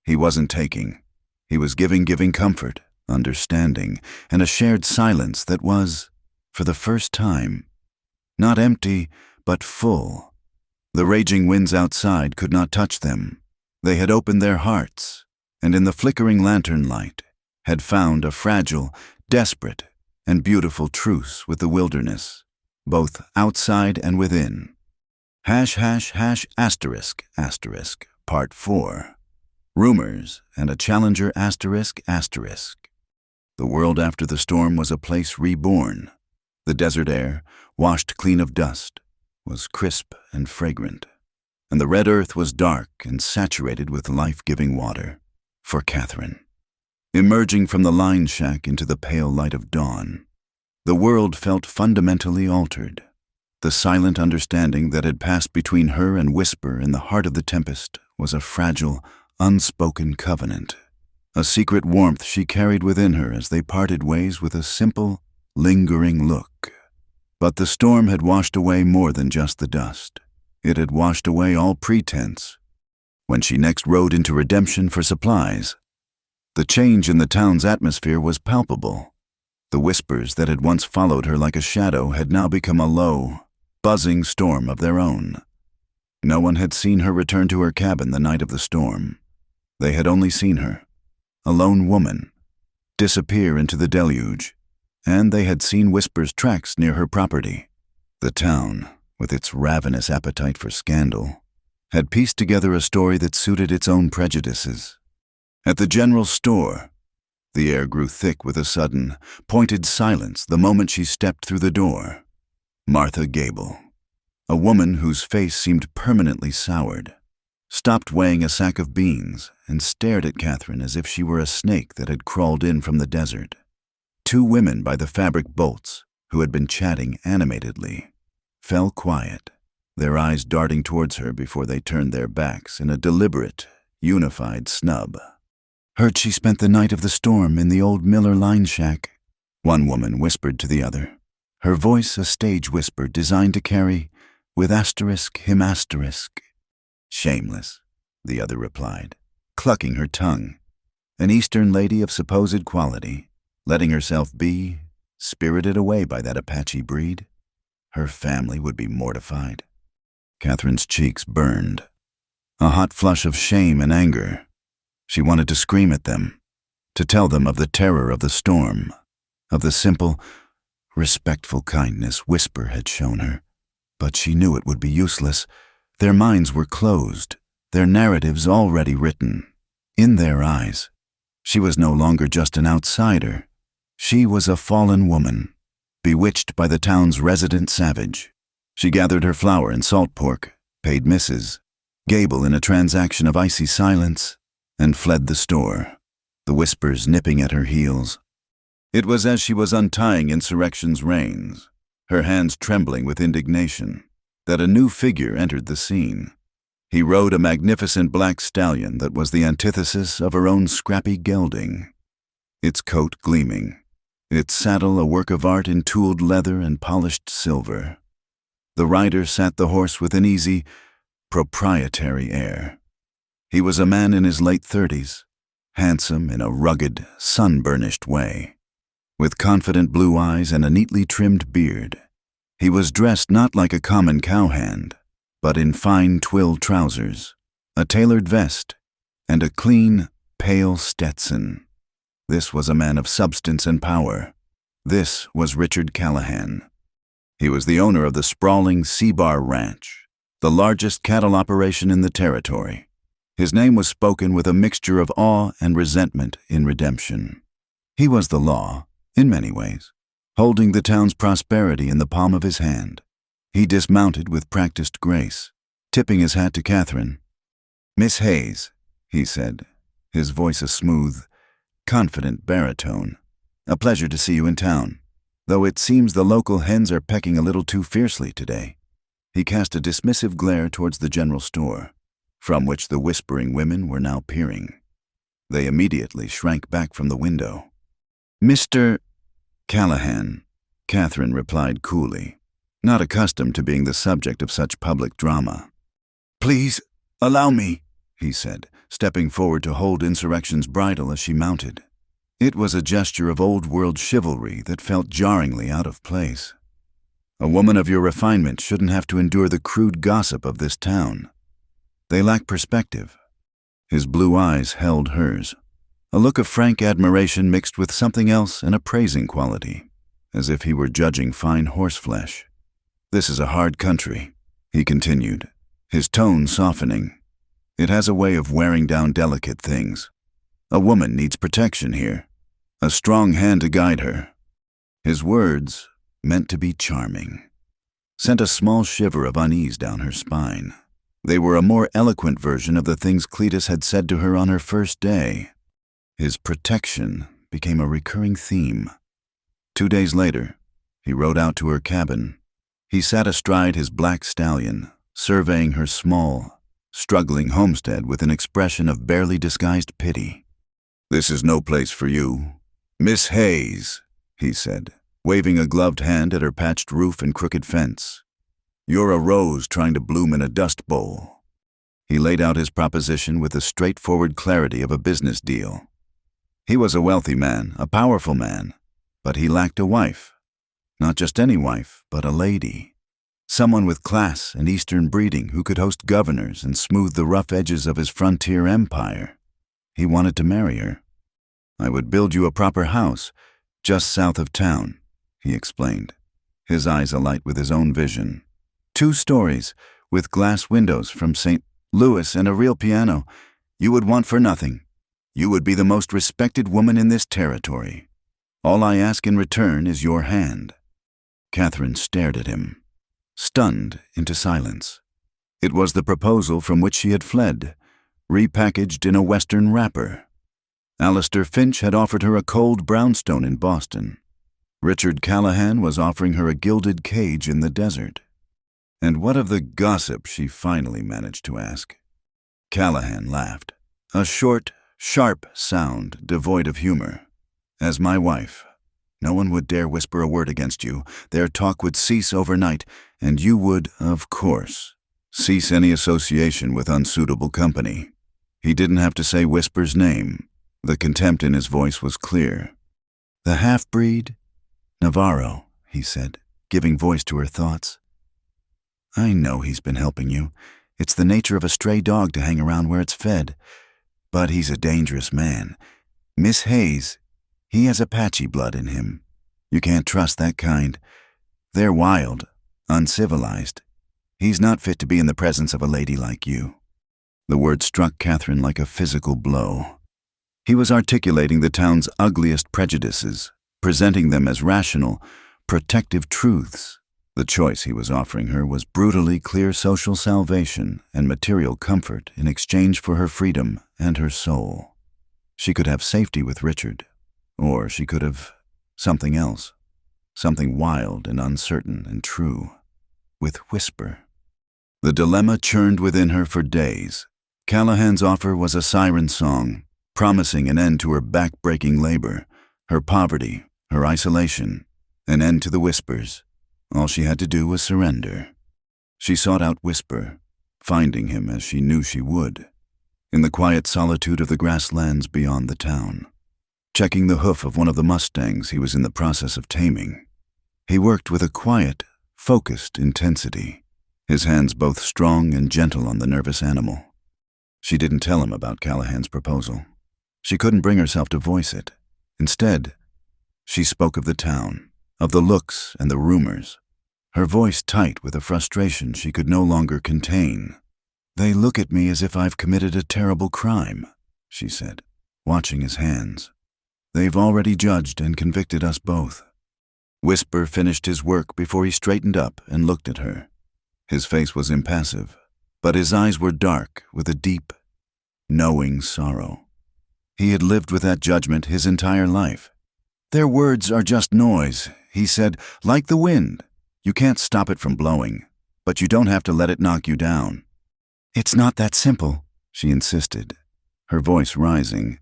Speaker 1: He wasn't taking. He was giving comfort, understanding, and a shared silence that was, for the first time, not empty, but full. The raging winds outside could not touch them. They had opened their hearts, and in the flickering lantern light, had found a fragile, desperate, and beautiful truce with the wilderness, both outside and within. ##***, Part 4. Rumors and a challenger ****. The world after the storm was a place reborn. The desert air, washed clean of dust, was crisp and fragrant, and the red earth was dark and saturated with life-giving water for Catherine. Emerging from the line shack into the pale light of dawn, the world felt fundamentally altered. The silent understanding that had passed between her and Whisper in the heart of the tempest was a fragile, unspoken covenant, a secret warmth she carried within her as they parted ways with a simple, lingering look. But the storm had washed away more than just the dust. It had washed away all pretense. When she next rode into Redemption for supplies, the change in the town's atmosphere was palpable. The whispers that had once followed her like a shadow had now become a low, buzzing storm of their own. No one had seen her return to her cabin the night of the storm. They had only seen her, a lone woman, disappear into the deluge, and they had seen Whisper's tracks near her property. The town, with its ravenous appetite for scandal, had pieced together a story that suited its own prejudices. At the general store, the air grew thick with a sudden, pointed silence the moment she stepped through the door. Martha Gable, a woman whose face seemed permanently soured, stopped weighing a sack of beans, and stared at Catherine as if she were a snake that had crawled in from the desert. Two women by the fabric bolts, who had been chatting animatedly, fell quiet, their eyes darting towards her before they turned their backs in a deliberate, unified snub. "Heard she spent the night of the storm in the old Miller line shack," one woman whispered to the other, her voice a stage whisper designed to carry, with asterisk him asterisk. "Shameless," the other replied, clucking her tongue. An Eastern lady of supposed quality, letting herself be spirited away by that Apache breed. Her family would be mortified. Catherine's cheeks burned, a hot flush of shame and anger. She wanted to scream at them, to tell them of the terror of the storm, of the simple, respectful kindness Whisper had shown her. But she knew it would be useless. Their minds were closed, their narratives already written. In their eyes, she was no longer just an outsider. She was a fallen woman, bewitched by the town's resident savage. She gathered her flour and salt pork, paid Mrs. Gable in a transaction of icy silence, and fled the store, the whispers nipping at her heels. It was as she was untying insurrection's reins, her hands trembling with indignation, that a new figure entered the scene. He rode a magnificent black stallion that was the antithesis of her own scrappy gelding, its coat gleaming, its saddle a work of art in tooled leather and polished silver. The rider sat the horse with an easy, proprietary air. He was a man in his late 30s, handsome in a rugged, sun-burnished way, with confident blue eyes and a neatly trimmed beard. He was dressed not like a common cowhand, but in fine twill trousers, a tailored vest, and a clean, pale Stetson. This was a man of substance and power. This was Richard Callahan. He was the owner of the sprawling Seabar Ranch, the largest cattle operation in the territory. His name was spoken with a mixture of awe and resentment in redemption. He was the law, in many ways, holding the town's prosperity in the palm of his hand. He dismounted with practiced grace, tipping his hat to Catherine. "Miss Hayes," he said, his voice a smooth, confident baritone. "A pleasure to see you in town, though it seems the local hens are pecking a little too fiercely today." He cast a dismissive glare towards the general store, from which the whispering women were now peering. They immediately shrank back from the window. "Mr. Callahan," Catherine replied coolly, not accustomed to being the subject of such public drama. "Please, allow me," he said, stepping forward to hold Insurrection's bridle as she mounted. It was a gesture of old-world chivalry that felt jarringly out of place. A woman of your refinement shouldn't have to endure the crude gossip of this town. They lack perspective. His blue eyes held hers, a look of frank admiration mixed with something else, an appraising quality, as if he were judging fine horseflesh. "This is a hard country," he continued, his tone softening. "It has a way of wearing down delicate things. A woman needs protection here, a strong hand to guide her." His words, meant to be charming, sent a small shiver of unease down her spine. They were a more eloquent version of the things Cletus had said to her on her first day. His protection became a recurring theme. 2 days later, he rode out to her cabin. He sat astride his black stallion, surveying her small, struggling homestead with an expression of barely disguised pity. "This is no place for you, Miss Hayes," he said, waving a gloved hand at her patched roof and crooked fence. "You're a rose trying to bloom in a dust bowl." He laid out his proposition with the straightforward clarity of a business deal. He was a wealthy man, a powerful man, but he lacked a wife. Not just any wife, but a lady. Someone with class and Eastern breeding who could host governors and smooth the rough edges of his frontier empire. He wanted to marry her. "I would build you a proper house, just south of town," he explained, his eyes alight with his own vision. 2 stories, with glass windows from St. Louis and a real piano. You would want for nothing. You would be the most respected woman in this territory. All I ask in return is your hand." Catherine stared at him, stunned into silence. It was the proposal from which she had fled, repackaged in a Western wrapper. Alistair Finch had offered her a cold brownstone in Boston. Richard Callahan was offering her a gilded cage in the desert. And what of the gossip, she finally managed to ask. Callahan laughed, a short, sharp sound devoid of humor. As my wife, no one would dare whisper a word against you. Their talk would cease overnight, and you would, of course, cease any association with unsuitable company. He didn't have to say Whisper's name. The contempt in his voice was clear. The half-breed? Navarro, he said, giving voice to her thoughts. I know he's been helping you. It's the nature of a stray dog to hang around where it's fed. But he's a dangerous man. Miss Hayes, he has Apache blood in him. You can't trust that kind. They're wild, uncivilized. He's not fit to be in the presence of a lady like you. The word struck Catherine like a physical blow. He was articulating the town's ugliest prejudices, presenting them as rational, protective truths. The choice he was offering her was brutally clear social salvation and material comfort in exchange for her freedom and her soul. She could have safety with Richard, or she could have something else, something wild and uncertain and true, with Whisper. The dilemma churned within her for days. Callahan's offer was a siren song, promising an end to her back-breaking labor, her poverty, her isolation, an end to the whispers. All she had to do was surrender. She sought out Whisper, finding him as she knew she would, in the quiet solitude of the grasslands beyond the town. Checking the hoof of one of the mustangs he was in the process of taming, he worked with a quiet, focused intensity, his hands both strong and gentle on the nervous animal. She didn't tell him about Callahan's proposal. She couldn't bring herself to voice it. Instead, she spoke of the town, of the looks and the rumors, her voice tight with a frustration she could no longer contain. They look at me as if I've committed a terrible crime, she said, watching his hands. They've already judged and convicted us both. Whisper finished his work before he straightened up and looked at her. His face was impassive, but his eyes were dark with a deep, knowing sorrow. He had lived with that judgment his entire life. Their words are just noise, he said, like the wind. You can't stop it from blowing, but you don't have to let it knock you down. It's not that simple, she insisted, her voice rising.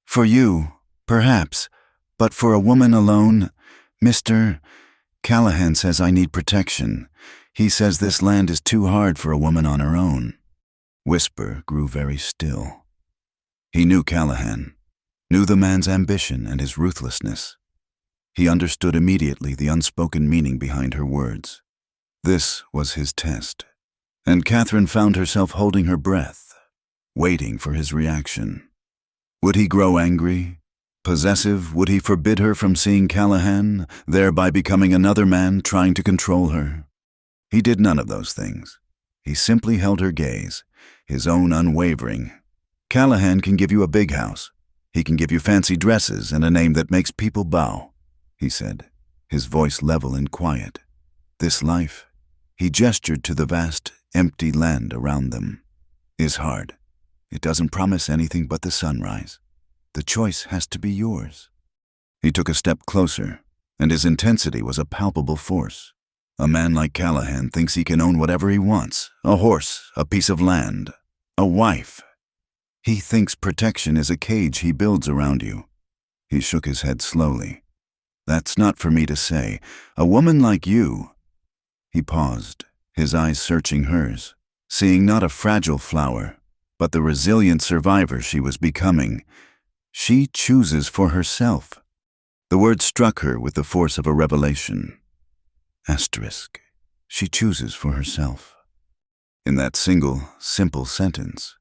Speaker 1: For you, perhaps, but for a woman alone, Mr. Callahan says I need protection. He says this land is too hard for a woman on her own. Whisper grew very still. He knew Callahan, knew the man's ambition and his ruthlessness. He understood immediately the unspoken meaning behind her words. This was his test, and Catherine found herself holding her breath, waiting for his reaction. Would he grow angry? Possessive? Would he forbid her from seeing Callahan, thereby becoming another man trying to control her? He did none of those things. He simply held her gaze, his own unwavering. Callahan can give you a big house. He can give you fancy dresses and a name that makes people bow, he said, his voice level and quiet. This life, he gestured to the vast, empty land around them, is hard. It doesn't promise anything but the sunrise. The choice has to be yours. He took a step closer, and his intensity was a palpable force. A man like Callahan thinks he can own whatever he wants, a horse, a piece of land, a wife. He thinks protection is a cage he builds around you. He shook his head slowly. That's not for me to say. A woman like you. He paused, his eyes searching hers, seeing not a fragile flower, but the resilient survivor she was becoming. She chooses for herself. The word struck her with the force of a revelation. Asterisk. She chooses for herself. In that single, simple sentence,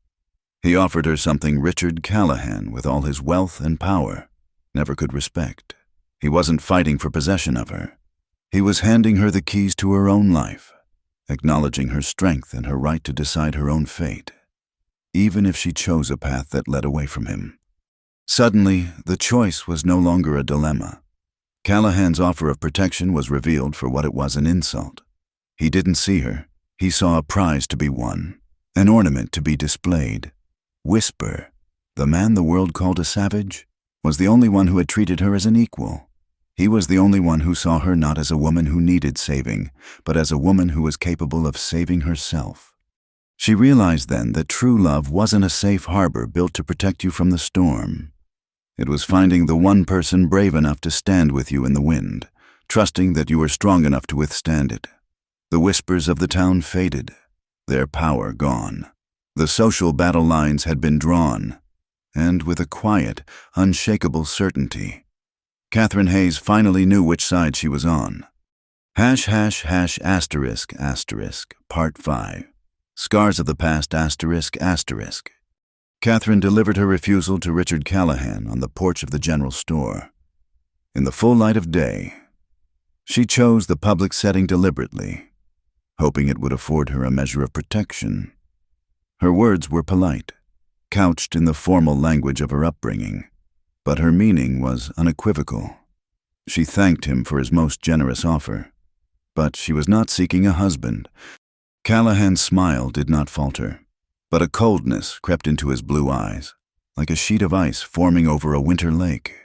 Speaker 1: he offered her something Richard Callahan, with all his wealth and power, never could respect. He wasn't fighting for possession of her. He was handing her the keys to her own life, acknowledging her strength and her right to decide her own fate, even if she chose a path that led away from him. Suddenly, the choice was no longer a dilemma. Callahan's offer of protection was revealed for what it was, an insult. He didn't see her. He saw a prize to be won, an ornament to be displayed. Whisper, the man the world called a savage, was the only one who had treated her as an equal. He was the only one who saw her not as a woman who needed saving, but as a woman who was capable of saving herself. She realized then that true love wasn't a safe harbor built to protect you from the storm. It was finding the one person brave enough to stand with you in the wind, trusting that you were strong enough to withstand it. The whispers of the town faded, their power gone. The social battle lines had been drawn, and with a quiet, unshakable certainty, Catherine Hayes finally knew which side she was on. ###***, Part 5. Scars of the Past ****. Catherine delivered her refusal to Richard Callahan on the porch of the general store. In the full light of day, she chose the public setting deliberately, hoping it would afford her a measure of protection. Her words were polite, couched in the formal language of her upbringing, but her meaning was unequivocal. She thanked him for his most generous offer, but she was not seeking a husband. Callahan's smile did not falter, but a coldness crept into his blue eyes, like a sheet of ice forming over a winter lake.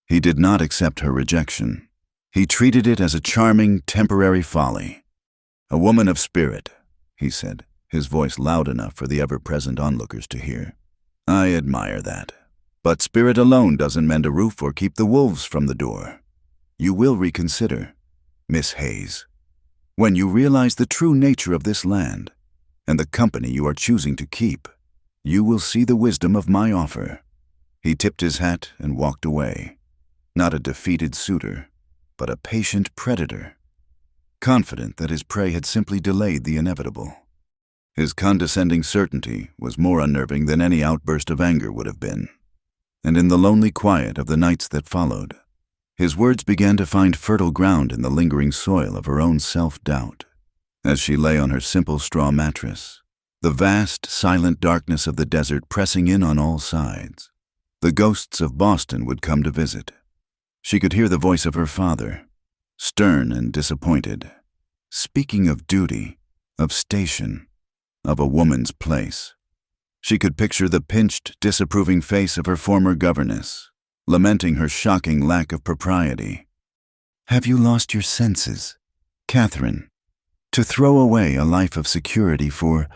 Speaker 1: He did not accept her rejection. He treated it as a charming, temporary folly. "A woman of spirit," he said, his voice loud enough for the ever-present onlookers to hear. "I admire that. But spirit alone doesn't mend a roof or keep the wolves from the door. You will reconsider, Miss Hayes, when you realize the true nature of this land and the company you are choosing to keep. You will see the wisdom of my offer." He tipped his hat and walked away, not a defeated suitor, but a patient predator, confident that his prey had simply delayed the inevitable. His condescending certainty was more unnerving than any outburst of anger would have been. And in the lonely quiet of the nights that followed, his words began to find fertile ground in the lingering soil of her own self-doubt. As she lay on her simple straw mattress, the vast, silent darkness of the desert pressing in on all sides, the ghosts of Boston would come to visit. She could hear the voice of her father, stern and disappointed, speaking of duty, of station, of a woman's place. She could picture the pinched, disapproving face of her former governess, lamenting her shocking lack of propriety. "Have you lost your senses, Catherine? To throw away a life of security for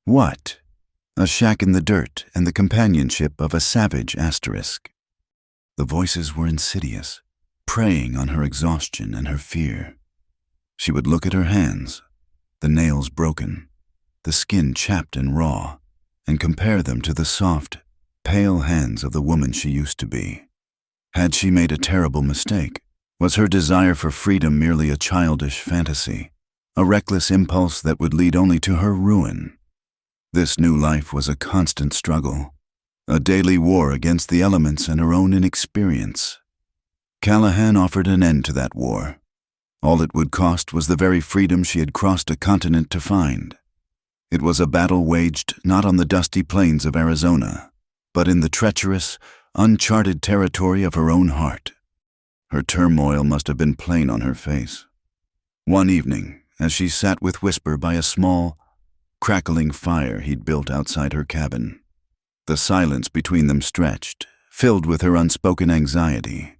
Speaker 1: what? A shack in the dirt and the companionship of a savage ***. The voices were insidious, preying on her exhaustion and her fear. She would look at her hands, the nails broken, the skin chapped and raw, and compare them to the soft, pale hands of the woman she used to be. Had she made a terrible mistake? Was her desire for freedom merely a childish fantasy, a reckless impulse that would lead only to her ruin? This new life was a constant struggle, a daily war against the elements and her own inexperience. Callahan offered an end to that war. All it would cost was the very freedom she had crossed a continent to find. It was a battle waged not on the dusty plains of Arizona, but in the treacherous, uncharted territory of her own heart. Her turmoil must have been plain on her face. One evening, as she sat with Whisper by a small, crackling fire he'd built outside her cabin, the silence between them stretched, filled with her unspoken anxiety.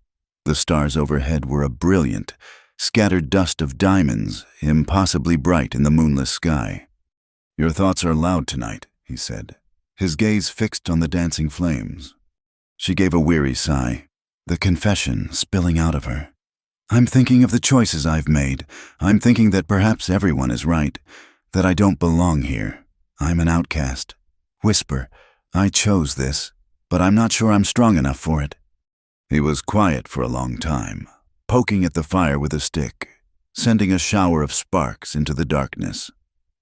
Speaker 1: The stars overhead were a brilliant, scattered dust of diamonds, impossibly bright in the moonless sky. "Your thoughts are loud tonight," he said, his gaze fixed on the dancing flames. She gave a weary sigh, the confession spilling out of her. "I'm thinking of the choices I've made. I'm thinking that perhaps everyone is right, that I don't belong here. I'm an outcast. Whisper, I chose this, but I'm not sure I'm strong enough for it." He was quiet for a long time, poking at the fire with a stick, sending a shower of sparks into the darkness.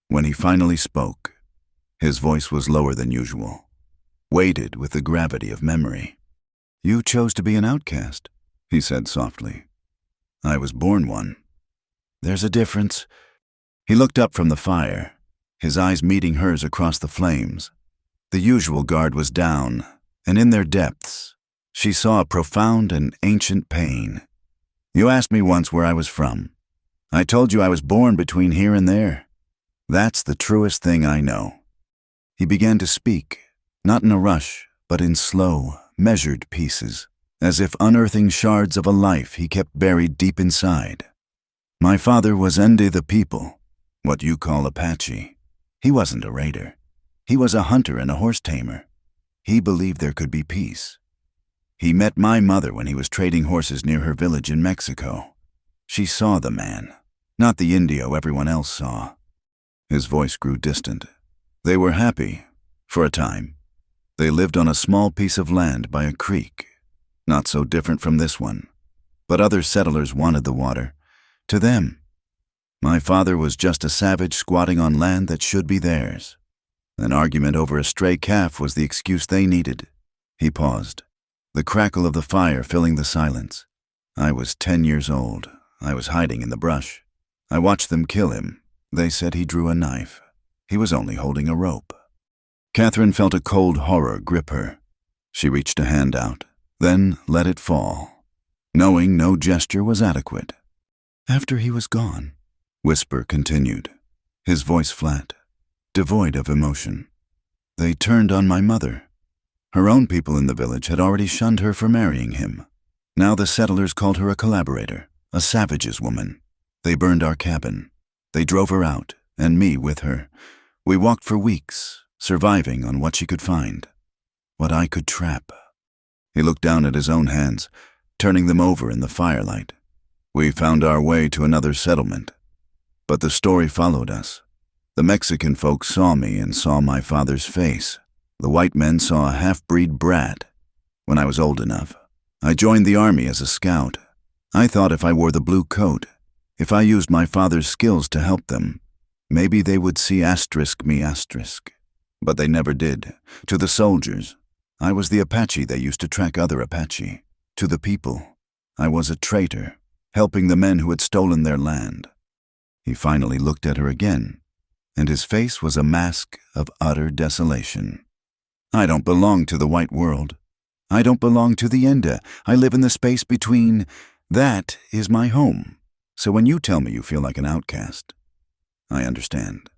Speaker 1: When he finally spoke, his voice was lower than usual, weighted with the gravity of memory. "You chose to be an outcast," he said softly. "I was born one. There's a difference." He looked up from the fire, his eyes meeting hers across the flames. The usual guard was down, and in their depths, she saw a profound and ancient pain. "You asked me once where I was from. I told you I was born between here and there. That's the truest thing I know." He began to speak, not in a rush, but in slow, measured pieces, as if unearthing shards of a life he kept buried deep inside. "My father was Ende the people, what you call Apache. He wasn't a raider. He was a hunter and a horse tamer. He believed there could be peace. He met my mother when he was trading horses near her village in Mexico. She saw the man, not the Indio everyone else saw." His voice grew distant. "They were happy, for a time. They lived on a small piece of land by a creek, not so different from this one. But other settlers wanted the water. To them, my father was just a savage squatting on land that should be theirs. An argument over a stray calf was the excuse they needed." He paused, the crackle of the fire filling the silence. "I was 10 years old. I was hiding in the brush. I watched them kill him. They said he drew a knife. He was only holding a rope." Catherine felt a cold horror grip her. She reached a hand out, then let it fall, knowing no gesture was adequate. "After he was gone," Whisper continued, his voice flat, devoid of emotion, "they turned on my mother. Her own people in the village had already shunned her for marrying him. Now the settlers called her a collaborator, a savage's woman. They burned our cabin. They drove her out, and me with her. We walked for weeks, surviving on what she could find, what I could trap." He looked down at his own hands, turning them over in the firelight. "We found our way to another settlement. But the story followed us. The Mexican folks saw me and saw my father's face. The white men saw a half-breed brat. When I was old enough, I joined the army as a scout. I thought if I wore the blue coat, if I used my father's skills to help them, maybe they would see me. But they never did. To the soldiers, I was the Apache they used to track other Apache. To the people, I was a traitor, helping the men who had stolen their land." He finally looked at her again, and his face was a mask of utter desolation. "I don't belong to the white world. I don't belong to the Ende. I live in the space between. That is my home. So when you tell me you feel like an outcast, I understand."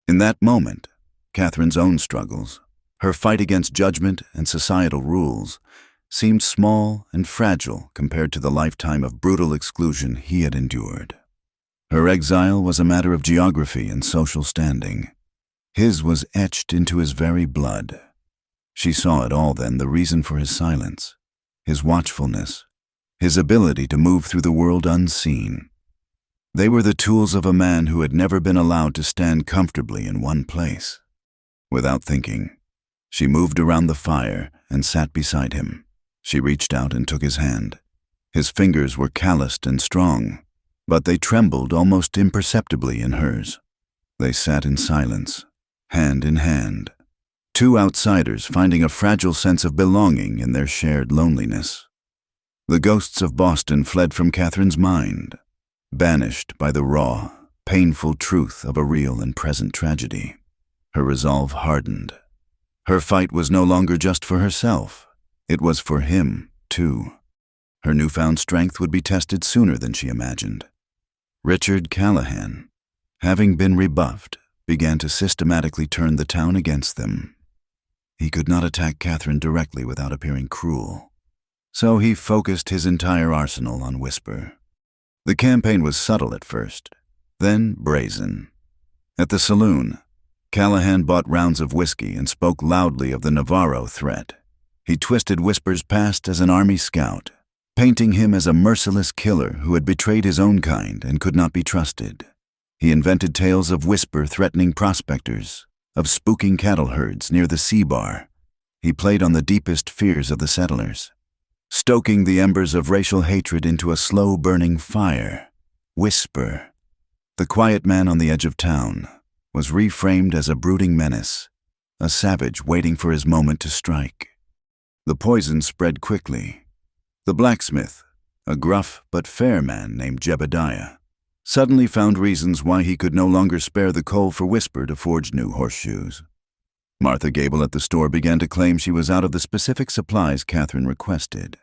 Speaker 1: In that moment, Catherine's own struggles, her fight against judgment and societal rules, seemed small and fragile compared to the lifetime of brutal exclusion he had endured. Her exile was a matter of geography and social standing. His was etched into his very blood. She saw it all then, the reason for his silence, his watchfulness, his ability to move through the world unseen. They were the tools of a man who had never been allowed to stand comfortably in one place. Without thinking, she moved around the fire and sat beside him. She reached out and took his hand. His fingers were calloused and strong, but they trembled almost imperceptibly in hers. They sat in silence, hand in hand, two outsiders finding a fragile sense of belonging in their shared loneliness. The ghosts of Boston fled from Catherine's mind, banished by the raw, painful truth of a real and present tragedy. Her resolve hardened. Her fight was no longer just for herself. It was for him, too. Her newfound strength would be tested sooner than she imagined. Richard Callahan, having been rebuffed, began to systematically turn the town against them. He could not attack Catherine directly without appearing cruel, so he focused his entire arsenal on Whisper. The campaign was subtle at first, then brazen. At the saloon, Callahan bought rounds of whiskey and spoke loudly of the Navarro threat. He twisted Whisper's past as an army scout, painting him as a merciless killer who had betrayed his own kind and could not be trusted. He invented tales of Whisper threatening prospectors, of spooking cattle herds near the sea bar. He played on the deepest fears of the settlers, stoking the embers of racial hatred into a slow-burning fire. Whisper, the quiet man on the edge of town, was reframed as a brooding menace, a savage waiting for his moment to strike. The poison spread quickly. The blacksmith, a gruff but fair man named Jebediah, suddenly found reasons why he could no longer spare the coal for Whisper to forge new horseshoes. Martha Gable at the store began to claim she was out of the specific supplies Catherine requested.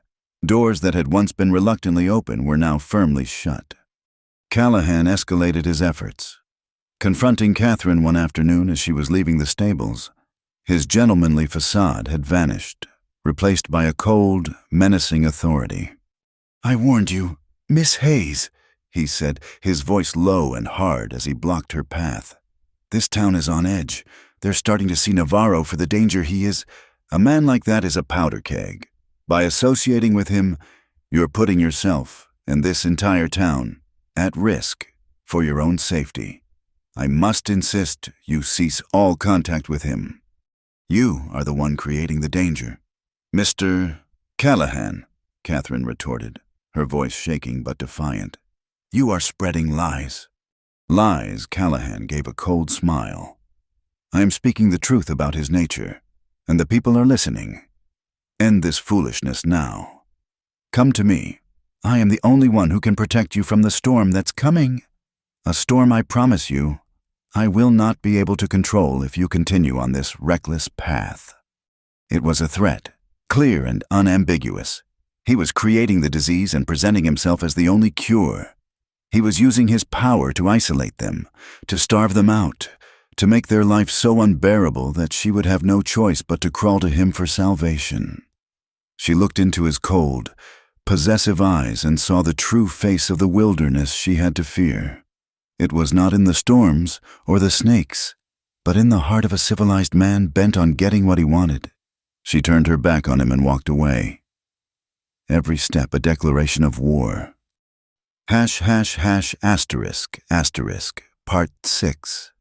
Speaker 1: Doors that had once been reluctantly open were now firmly shut. Callahan escalated his efforts, Confronting Catherine one afternoon as she was leaving the stables, his gentlemanly facade had vanished, replaced by a cold, menacing authority. "I warned you, Miss Hayes," he said, his voice low and hard as he blocked her path. "This town is on edge. They're starting to see Navarro for the danger he is." "A man like that is a powder keg. By associating with him, you're putting yourself and this entire town at risk for your own safety. I must insist you cease all contact with him. You are the one creating the danger." "Mr. Callahan," Catherine retorted, her voice shaking but defiant. "You are spreading lies." "Lies," Callahan gave a cold smile. "I am speaking the truth about his nature, and the people are listening. End this foolishness now. Come to me. I am the only one who can protect you from the storm that's coming. A storm, I promise you, I will not be able to control if you continue on this reckless path." It was a threat, clear and unambiguous. He was creating the disease and presenting himself as the only cure. He was using his power to isolate them, to starve them out, to make their life so unbearable that she would have no choice but to crawl to him for salvation. She looked into his cold, possessive eyes and saw the true face of the wilderness she had to fear. It was not in the storms or the snakes, but in the heart of a civilized man bent on getting what he wanted. She turned her back on him and walked away. Every step a declaration of war. ###***, Part 6.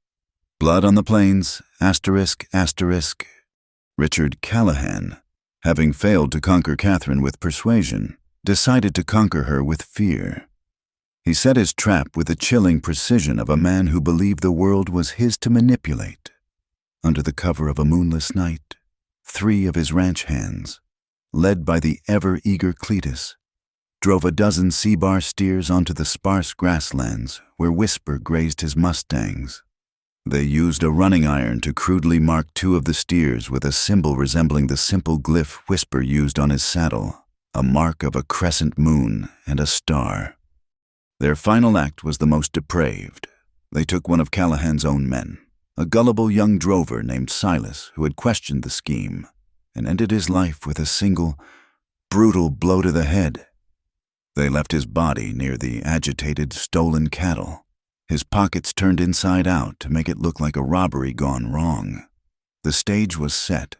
Speaker 1: Blood on the Plains, ****. Richard Callahan, having failed to conquer Catherine with persuasion, decided to conquer her with fear. He set his trap with the chilling precision of a man who believed the world was his to manipulate. Under the cover of a moonless night, 3 of his ranch hands, led by the ever-eager Cletus, drove a dozen C-bar steers onto the sparse grasslands where Whisper grazed his mustangs. They used a running iron to crudely mark 2 of the steers with a symbol resembling the simple glyph Whisper used on his saddle, a mark of a crescent moon and a star. Their final act was the most depraved. They took one of Callahan's own men, a gullible young drover named Silas who had questioned the scheme, and ended his life with a single, brutal blow to the head. They left his body near the agitated, stolen cattle, his pockets turned inside out to make it look like a robbery gone wrong. The stage was set.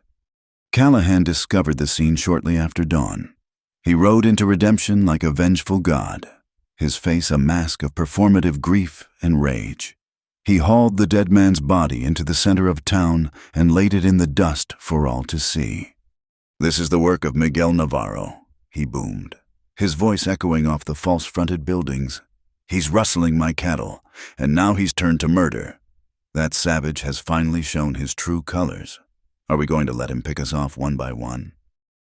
Speaker 1: Callahan discovered the scene shortly after dawn. He rode into redemption like a vengeful god, his face a mask of performative grief and rage. He hauled the dead man's body into the center of town and laid it in the dust for all to see. "This is the work of Miguel Navarro," he boomed, his voice echoing off the false-fronted buildings. "He's rustling my cattle, and now he's turned to murder. That savage has finally shown his true colors. Are we going to let him pick us off one by one?"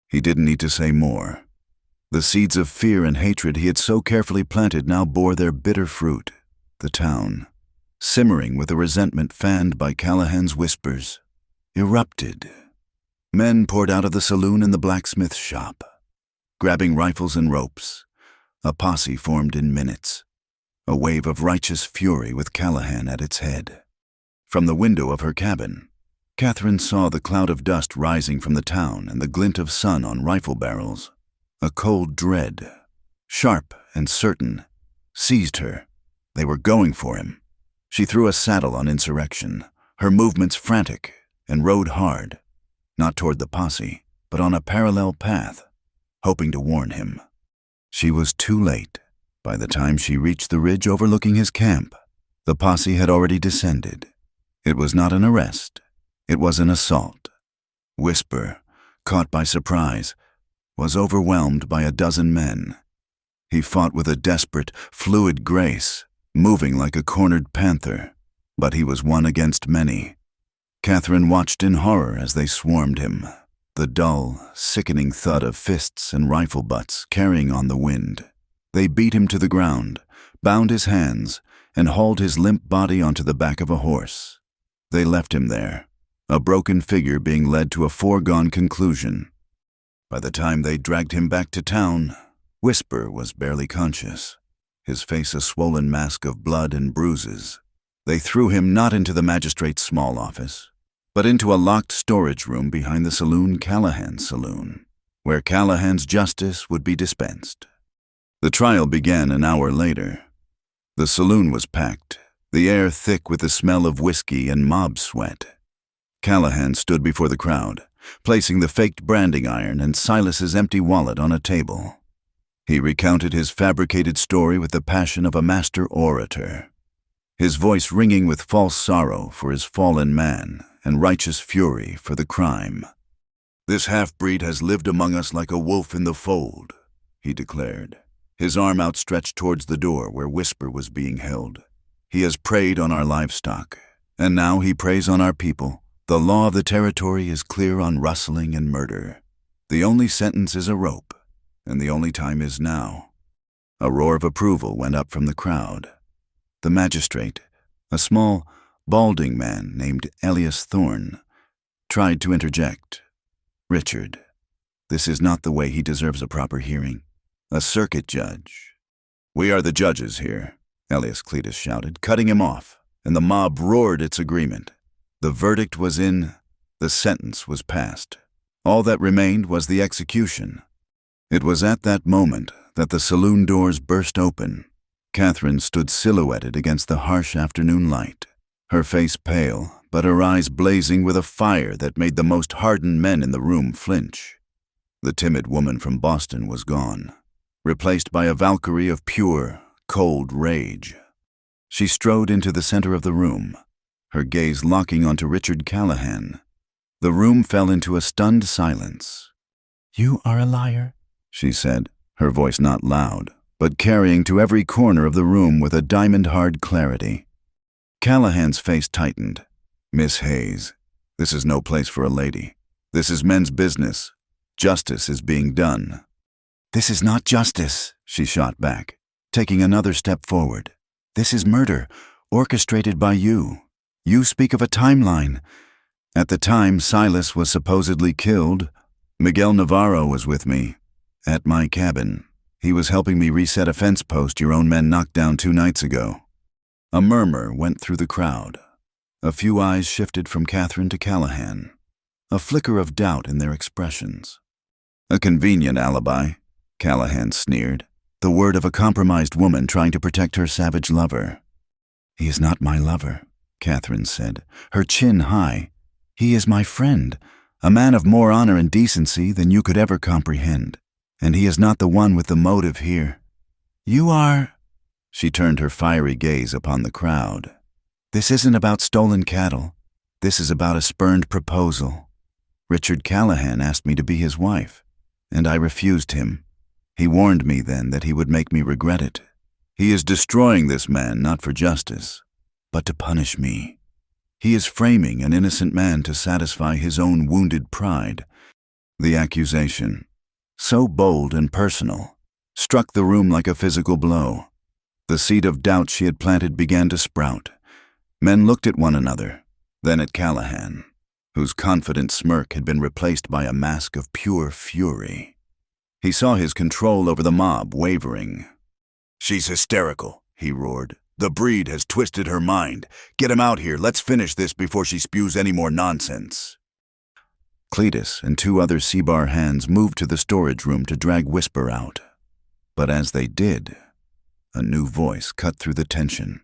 Speaker 1: He didn't need to say more. The seeds of fear and hatred he had so carefully planted now bore their bitter fruit. The town, simmering with a resentment fanned by Callahan's whispers, erupted. Men poured out of the saloon and the blacksmith shop. Grabbing rifles and ropes, a posse formed in minutes, a wave of righteous fury with Callahan at its head. From the window of her cabin, Catherine saw the cloud of dust rising from the town and the glint of sun on rifle barrels. A cold dread, sharp and certain, seized her. They were going for him. She threw a saddle on insurrection, her movements frantic, and rode hard, not toward the posse, but on a parallel path, hoping to warn him. She was too late. By the time she reached the ridge overlooking his camp, the posse had already descended. It was not an arrest. It was an assault. Whisper, caught by surprise, was overwhelmed by a dozen men. He fought with a desperate, fluid grace, moving like a cornered panther, but he was one against many. Catherine watched in horror as they swarmed him, the dull, sickening thud of fists and rifle butts carrying on the wind. They beat him to the ground, bound his hands, and hauled his limp body onto the back of a horse. They left him there, a broken figure being led to a foregone conclusion. By the time they dragged him back to town, Whisper was barely conscious, his face a swollen mask of blood and bruises. They threw him not into the magistrate's small office, but into a locked storage room behind the saloon Callahan's saloon, where Callahan's justice would be dispensed. The trial began an hour later. The saloon was packed, the air thick with the smell of whiskey and mob sweat. Callahan stood before the crowd, placing the faked branding iron and Silas's empty wallet on a table. He recounted his fabricated story with the passion of a master orator, his voice ringing with false sorrow for his fallen man and righteous fury for the crime. "This half-breed has lived among us like a wolf in the fold," he declared, his arm outstretched towards the door where Whisper was being held. "He has preyed on our livestock, and now he preys on our people. The law of the territory is clear on rustling and murder. The only sentence is a rope, and the only time is now." A roar of approval went up from the crowd. The magistrate, a small, balding man named Elias Thorne, tried to interject. "Richard, this is not the way he deserves a proper hearing. A circuit judge." "We are the judges here," Elias Cletus shouted, cutting him off, and the mob roared its agreement. The verdict was in, the sentence was passed. All that remained was the execution. It was at that moment that the saloon doors burst open. Catherine stood silhouetted against the harsh afternoon light, her face pale, but her eyes blazing with a fire that made the most hardened men in the room flinch. The timid woman from Boston was gone, replaced by a Valkyrie of pure, cold rage. She strode into the center of the room, her gaze locking onto Richard Callahan. The room fell into a stunned silence. "You are a liar," she said, her voice not loud, but carrying to every corner of the room with a diamond-hard clarity. Callahan's face tightened. "Miss Hayes, this is no place for a lady. This is men's business. Justice is being done." "This is not justice," she shot back, taking another step forward. "This is murder, orchestrated by you. You speak of a timeline. At the time Silas was supposedly killed, Miguel Navarro was with me, at my cabin. He was helping me reset a fence post your own men knocked down 2 nights ago." A murmur went through the crowd. A few eyes shifted from Catherine to Callahan, a flicker of doubt in their expressions. "A convenient alibi," Callahan sneered, the word of a compromised woman trying to protect her savage lover. "He is not my lover," Catherine said, her chin high. "He is my friend, a man of more honor and decency than you could ever comprehend, and he is not the one with the motive here. You are—" She turned her fiery gaze upon the crowd. "This isn't about stolen cattle. This is about a spurned proposal. Richard Callahan asked me to be his wife, and I refused him. He warned me then that he would make me regret it. He is destroying this man not for justice, but to punish me. He is framing an innocent man to satisfy his own wounded pride." The accusation, so bold and personal, struck the room like a physical blow. The seed of doubt she had planted began to sprout. Men looked at one another, then at Callahan, whose confident smirk had been replaced by a mask of pure fury. He saw his control over the mob wavering. "She's hysterical," he roared. "The breed has twisted her mind. Get him out here. Let's finish this before she spews any more nonsense." Cletus and 2 other C-bar hands moved to the storage room to drag Whisper out. But as they did, a new voice cut through the tension.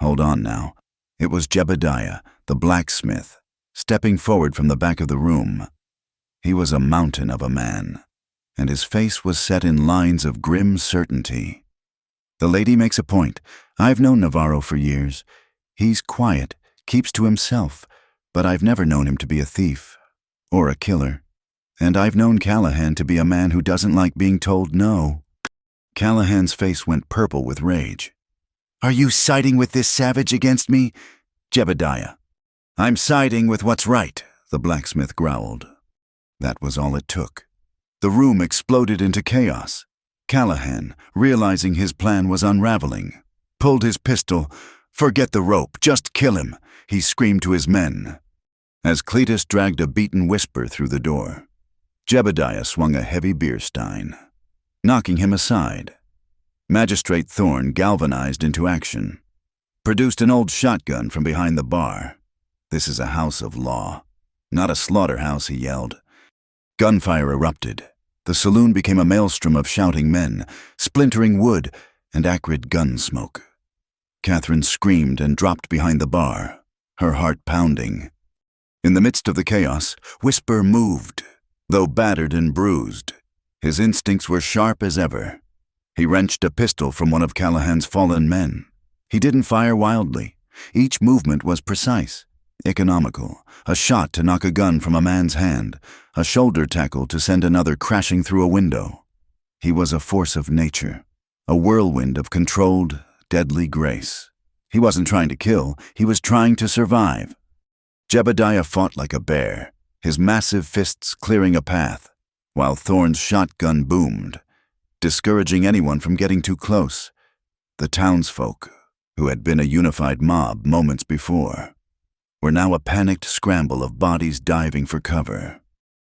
Speaker 1: Hold on now. It was Jebediah, the blacksmith, stepping forward from the back of the room. He was a mountain of a man, and his face was set in lines of grim certainty. "The lady makes a point. I've known Navarro for years. He's quiet, keeps to himself, but I've never known him to be a thief or a killer. And I've known Callahan to be a man who doesn't like being told no." Callahan's face went purple with rage. "Are you siding with this savage against me?" "Jebediah, I'm siding with what's right," the blacksmith growled. That was all it took. The room exploded into chaos. Callahan, realizing his plan was unraveling, pulled his pistol. "Forget the rope, just kill him," he screamed to his men. As Cletus dragged a beaten Whisper through the door, Jebediah swung a heavy beer stein, knocking him aside. Magistrate Thorne galvanized into action. produced an old shotgun from behind the bar. "This is a house of law, not a slaughterhouse," he yelled. Gunfire erupted. The saloon became a maelstrom of shouting men, splintering wood, and acrid gun smoke. Catherine screamed and dropped behind the bar, her heart pounding. In the midst of the chaos, Whisper moved, though battered and bruised. His instincts were sharp as ever. He wrenched a pistol from one of Callahan's fallen men. He didn't fire wildly. Each movement was precise, economical. A shot to knock a gun from a man's hand, a shoulder tackle to send another crashing through a window. He was a force of nature, a whirlwind of controlled, deadly grace. He wasn't trying to kill, he was trying to survive. Jebediah fought like a bear, his massive fists clearing a path, while Thorne's shotgun boomed, discouraging anyone from getting too close. The townsfolk, who had been a unified mob moments before, were now a panicked scramble of bodies diving for cover.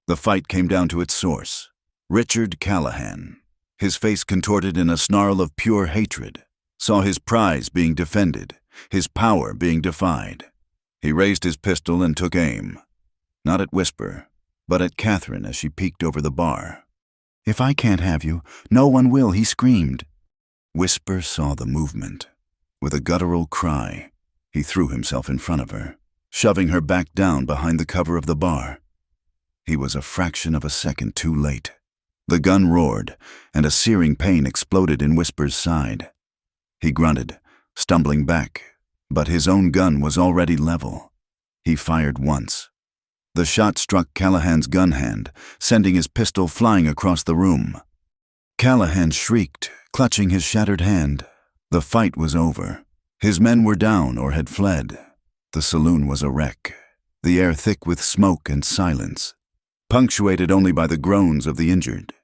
Speaker 1: The fight came down to its source, Richard Callahan. His face contorted in a snarl of pure hatred, saw his prize being defended, his power being defied. He raised his pistol and took aim, not at Whisper, but at Catherine as she peeked over the bar. "If I can't have you, no one will," he screamed. Whisper saw the movement. With a guttural cry, he threw himself in front of her, shoving her back down behind the cover of the bar. He was a fraction of a second too late. The gun roared, and a searing pain exploded in Whisper's side. He grunted, stumbling back, but his own gun was already level. He fired once. The shot struck Callahan's gun hand, sending his pistol flying across the room. Callahan shrieked, clutching his shattered hand. The fight was over. His men were down or had fled. The saloon was a wreck, the air thick with smoke and silence, punctuated only by the groans of the injured.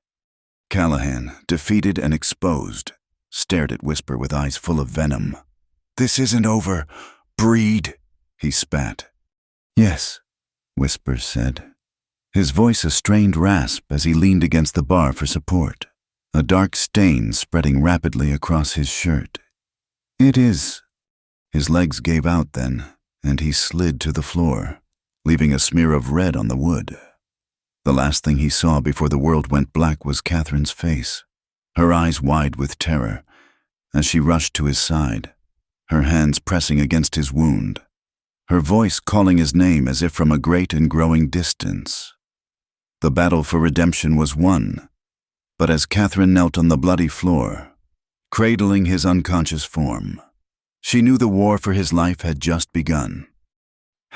Speaker 1: Callahan, defeated and exposed, stared at Whisper with eyes full of venom. "This isn't over, breed," he spat. "Yes," Whisper said, his voice a strained rasp as he leaned against the bar for support, a dark stain spreading rapidly across his shirt. "It is." His legs gave out then, and he slid to the floor, leaving a smear of red on the wood. The last thing he saw before the world went black was Catherine's face, her eyes wide with terror, as she rushed to his side, her hands pressing against his wound, her voice calling his name as if from a great and growing distance. The battle for redemption was won, but as Catherine knelt on the bloody floor, cradling his unconscious form, she knew the war for his life had just begun. ###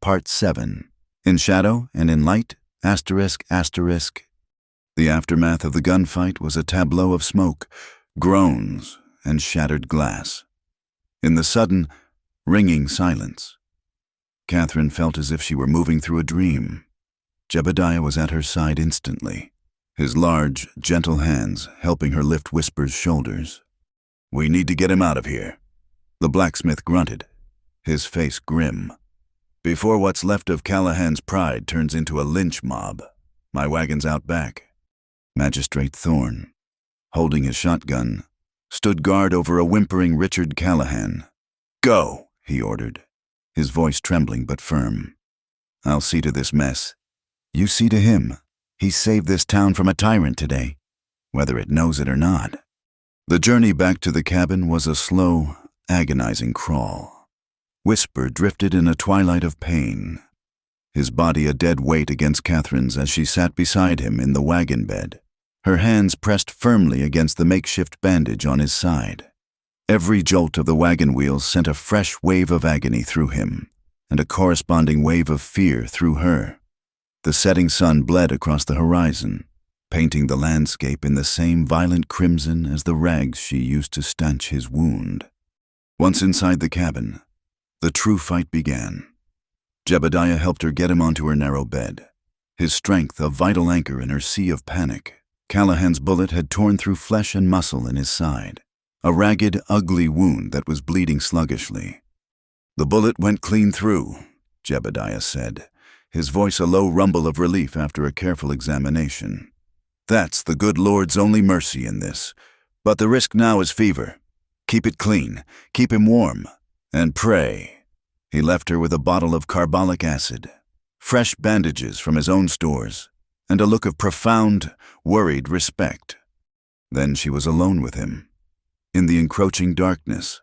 Speaker 1: Part 7. In shadow and in light, ****. The aftermath of the gunfight was a tableau of smoke, groans, and shattered glass. In the sudden, ringing silence, Catherine felt as if she were moving through a dream. Jebediah was at her side instantly, his large, gentle hands helping her lift Whisper's shoulders. "We need to get him out of here," the blacksmith grunted, his face grim. "Before what's left of Callahan's pride turns into a lynch mob. My wagon's out back." Magistrate Thorne, holding his shotgun, stood guard over a whimpering Richard Callahan. "Go," he ordered, his voice trembling but firm. "I'll see to this mess." "You see to him. He saved this town from a tyrant today, whether it knows it or not." The journey back to the cabin was a slow, agonizing crawl. Whisper drifted in a twilight of pain, his body a dead weight against Catherine's as she sat beside him in the wagon bed, her hands pressed firmly against the makeshift bandage on his side. Every jolt of the wagon wheels sent a fresh wave of agony through him, and a corresponding wave of fear through her. The setting sun bled across the horizon, painting the landscape in the same violent crimson as the rags she used to stanch his wound. Once inside the cabin, the true fight began. Jebediah helped her get him onto her narrow bed, his strength a vital anchor in her sea of panic. Callahan's bullet had torn through flesh and muscle in his side, a ragged, ugly wound that was bleeding sluggishly. "The bullet went clean through," Jebediah said, his voice a low rumble of relief after a careful examination. "That's the good Lord's only mercy in this, but the risk now is fever. Keep it clean, keep him warm, and pray. He left her with a bottle of carbolic acid, fresh bandages from his own stores, and a look of profound, worried respect. Then she was alone with him, in the encroaching darkness.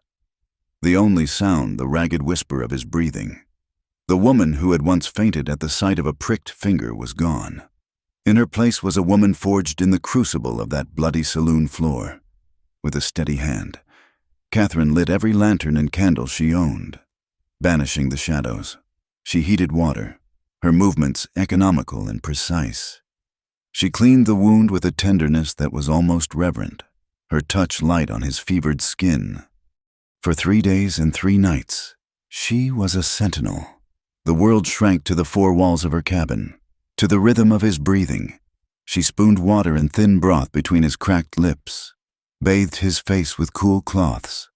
Speaker 1: The only sound the ragged whisper of his breathing. The woman who had once fainted at the sight of a pricked finger was gone. In her place was a woman forged in the crucible of that bloody saloon floor. With a steady hand, Catherine lit every lantern and candle she owned. Banishing the shadows, she heated water, her movements economical and precise. She cleaned the wound with a tenderness that was almost reverent, her touch light on his fevered skin. For 3 days and 3 nights, she was a sentinel. The world shrank to the 4 walls of her cabin, to the rhythm of his breathing. She spooned water and thin broth between his cracked lips, bathed his face with cool cloths,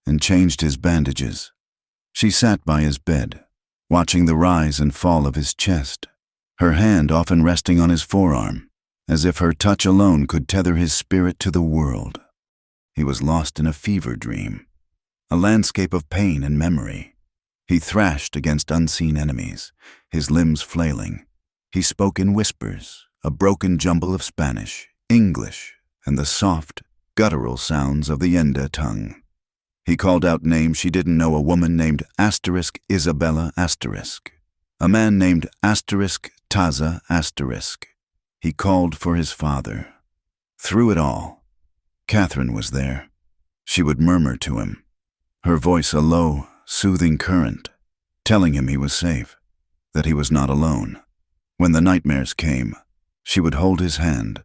Speaker 1: and changed his bandages. She sat by his bed, watching the rise and fall of his chest, her hand often resting on his forearm, as if her touch alone could tether his spirit to the world. He was lost in a fever dream, a landscape of pain and memory. He thrashed against unseen enemies, his limbs flailing. He spoke in whispers, a broken jumble of Spanish, English, and the soft, guttural sounds of the Enda tongue. He called out names she didn't know, a woman named Isabella *, a man named Taza *. He called for his father. Through it all, Catherine was there. She would murmur to him, her voice a low, soothing current, telling him he was safe, that he was not alone. When the nightmares came, she would hold his hand,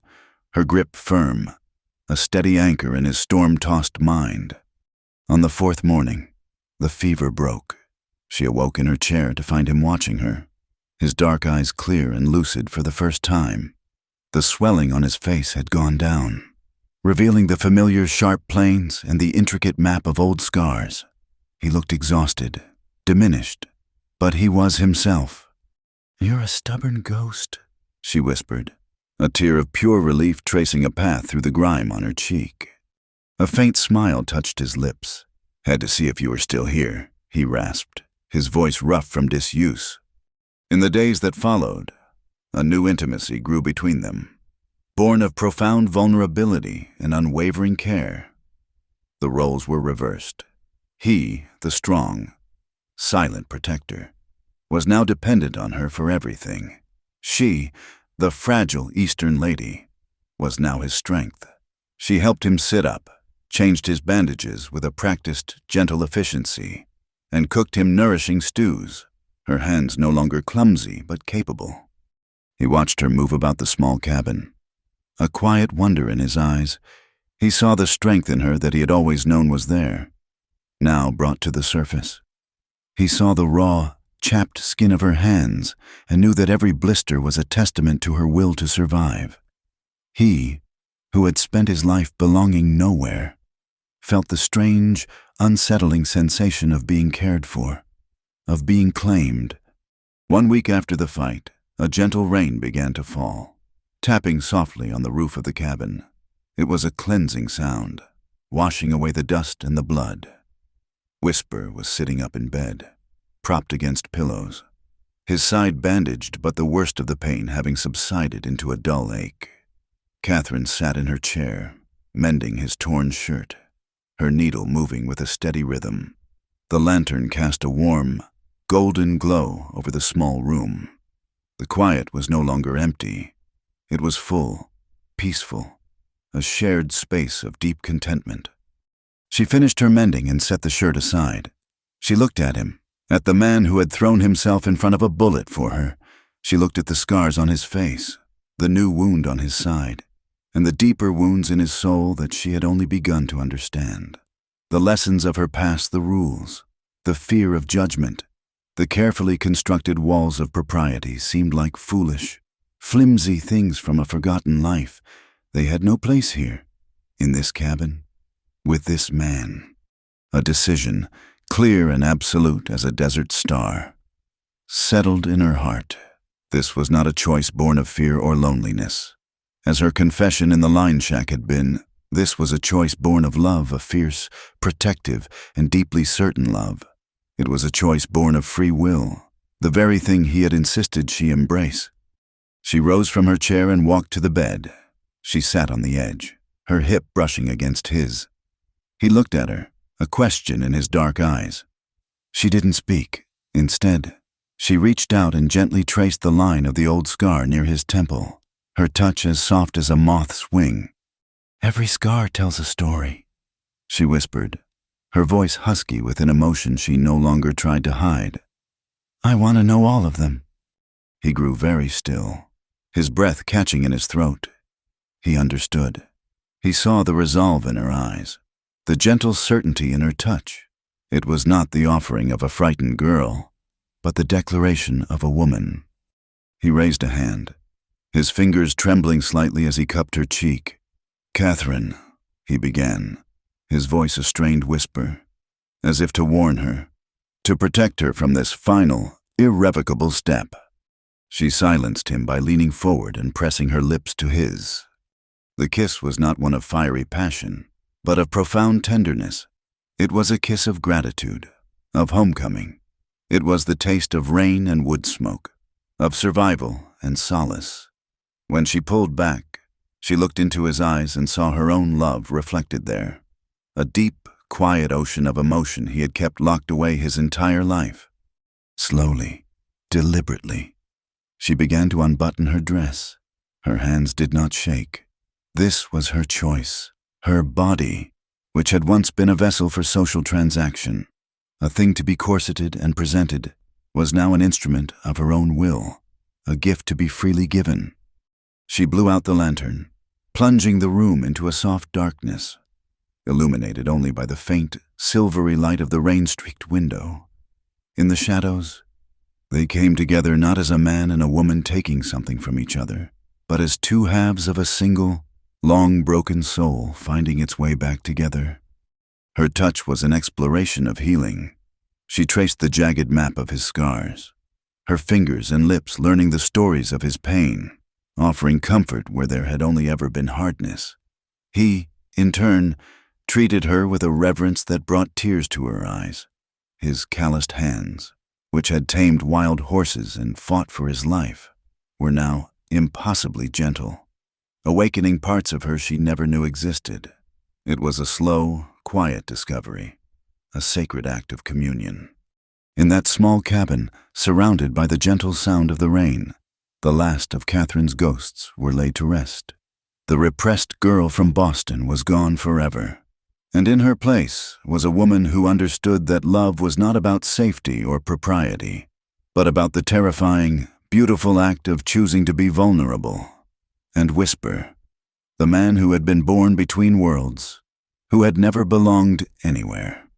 Speaker 1: her grip firm, a steady anchor in his storm-tossed mind. On the 4th morning, the fever broke. She awoke in her chair to find him watching her, his dark eyes clear and lucid for the first time. The swelling on his face had gone down, revealing the familiar sharp planes and the intricate map of old scars. He looked exhausted, diminished, but he was himself. "You're a stubborn ghost," she whispered, a tear of pure relief tracing a path through the grime on her cheek. A faint smile touched his lips. "Had to see if you were still here," he rasped, his voice rough from disuse. In the days that followed, a new intimacy grew between them, born of profound vulnerability and unwavering care. The roles were reversed. He, the strong, silent protector, was now dependent on her for everything. She, the fragile Eastern lady, was now his strength. She helped him sit up, changed his bandages with a practiced, gentle efficiency, and cooked him nourishing stews, her hands no longer clumsy but capable. He watched her move about the small cabin, a quiet wonder in his eyes. He saw the strength in her that he had always known was there, now brought to the surface. He saw the raw, chapped skin of her hands and knew that every blister was a testament to her will to survive. He, who had spent his life belonging nowhere, felt the strange, unsettling sensation of being cared for, of being claimed. 1 week after the fight, a gentle rain began to fall, tapping softly on the roof of the cabin. It was a cleansing sound, washing away the dust and the blood. Whisper was sitting up in bed, propped against pillows, his side bandaged but the worst of the pain having subsided into a dull ache. Catherine sat in her chair, mending his torn shirt, her needle moving with a steady rhythm. The lantern cast a warm, golden glow over the small room. The quiet was no longer empty. It was full, peaceful, a shared space of deep contentment. She finished her mending and set the shirt aside. She looked at him, at the man who had thrown himself in front of a bullet for her. She looked at the scars on his face, the new wound on his side, and the deeper wounds in his soul that she had only begun to understand. The lessons of her past, the rules, the fear of judgment, the carefully constructed walls of propriety seemed like foolish, flimsy things from a forgotten life. They had no place here, in this cabin, with this man. A decision, clear and absolute as a desert star, settled in her heart. This was not a choice born of fear or loneliness. As her confession in the line shack had been, This was a choice born of love, a fierce, protective, and deeply certain love. It was a choice born of free will, the very thing he had insisted she embrace. She rose from her chair and walked to the bed. She sat on the edge, her hip brushing against his. He looked at her, a question in his dark eyes. She didn't speak. Instead, she reached out and gently traced the line of the old scar near his temple, her touch as soft as a moth's wing. "Every scar tells a story," she whispered, her voice husky with an emotion she no longer tried to hide. "I want to know all of them." He grew very still, his breath catching in his throat. He understood. He saw the resolve in her eyes, the gentle certainty in her touch. It was not the offering of a frightened girl, but the declaration of a woman. He raised a hand, his fingers trembling slightly as he cupped her cheek. "Catherine," he began, his voice a strained whisper, as if to warn her, to protect her from this final, irrevocable step. She silenced him by leaning forward and pressing her lips to his. The kiss was not one of fiery passion, but of profound tenderness. It was a kiss of gratitude, of homecoming. It was the taste of rain and wood smoke, of survival and solace. When she pulled back, she looked into his eyes and saw her own love reflected there, a deep, quiet ocean of emotion he had kept locked away his entire life. Slowly, deliberately, she began to unbutton her dress. Her hands did not shake. This was her choice, her body, which had once been a vessel for social transaction, a thing to be corseted and presented, was now an instrument of her own will, a gift to be freely given. She blew out the lantern, plunging the room into a soft darkness, illuminated only by the faint, silvery light of the rain-streaked window. In the shadows, they came together not as a man and a woman taking something from each other, but as two halves of a single, long-broken soul finding its way back together. Her touch was an exploration of healing. She traced the jagged map of his scars, her fingers and lips learning the stories of his pain, offering comfort where there had only ever been hardness. He, in turn, treated her with a reverence that brought tears to her eyes. His calloused hands, which had tamed wild horses and fought for his life, were now impossibly gentle, awakening parts of her she never knew existed. It was a slow, quiet discovery, a sacred act of communion. In that small cabin, surrounded by the gentle sound of the rain, the last of Catherine's ghosts were laid to rest. The repressed girl from Boston was gone forever, and in her place was a woman who understood that love was not about safety or propriety, but about the terrifying, beautiful act of choosing to be vulnerable and whisper. The man who had been born between worlds, who had never belonged anywhere,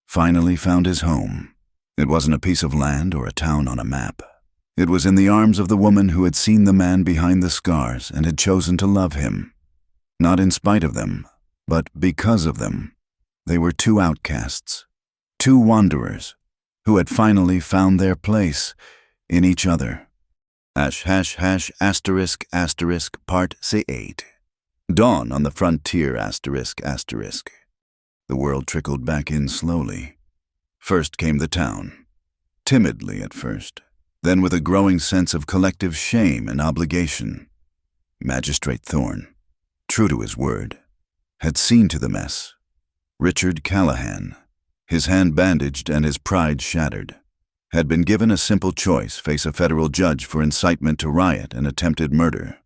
Speaker 1: finally found his home. It wasn't a piece of land or a town on a map. It was in the arms of the woman who had seen the man behind the scars and had chosen to love him. Not in spite of them, but because of them. They were two outcasts, two wanderers, who had finally found their place in each other. ******, Part C8. Dawn on the frontier, *****. The world trickled back in slowly. First came the town, timidly at first, then with a growing sense of collective shame and obligation. Magistrate Thorne, true to his word, had seen to the mess. Richard Callahan, his hand bandaged and his pride shattered, had been given a simple choice: face a federal judge for incitement to riot and attempted murder,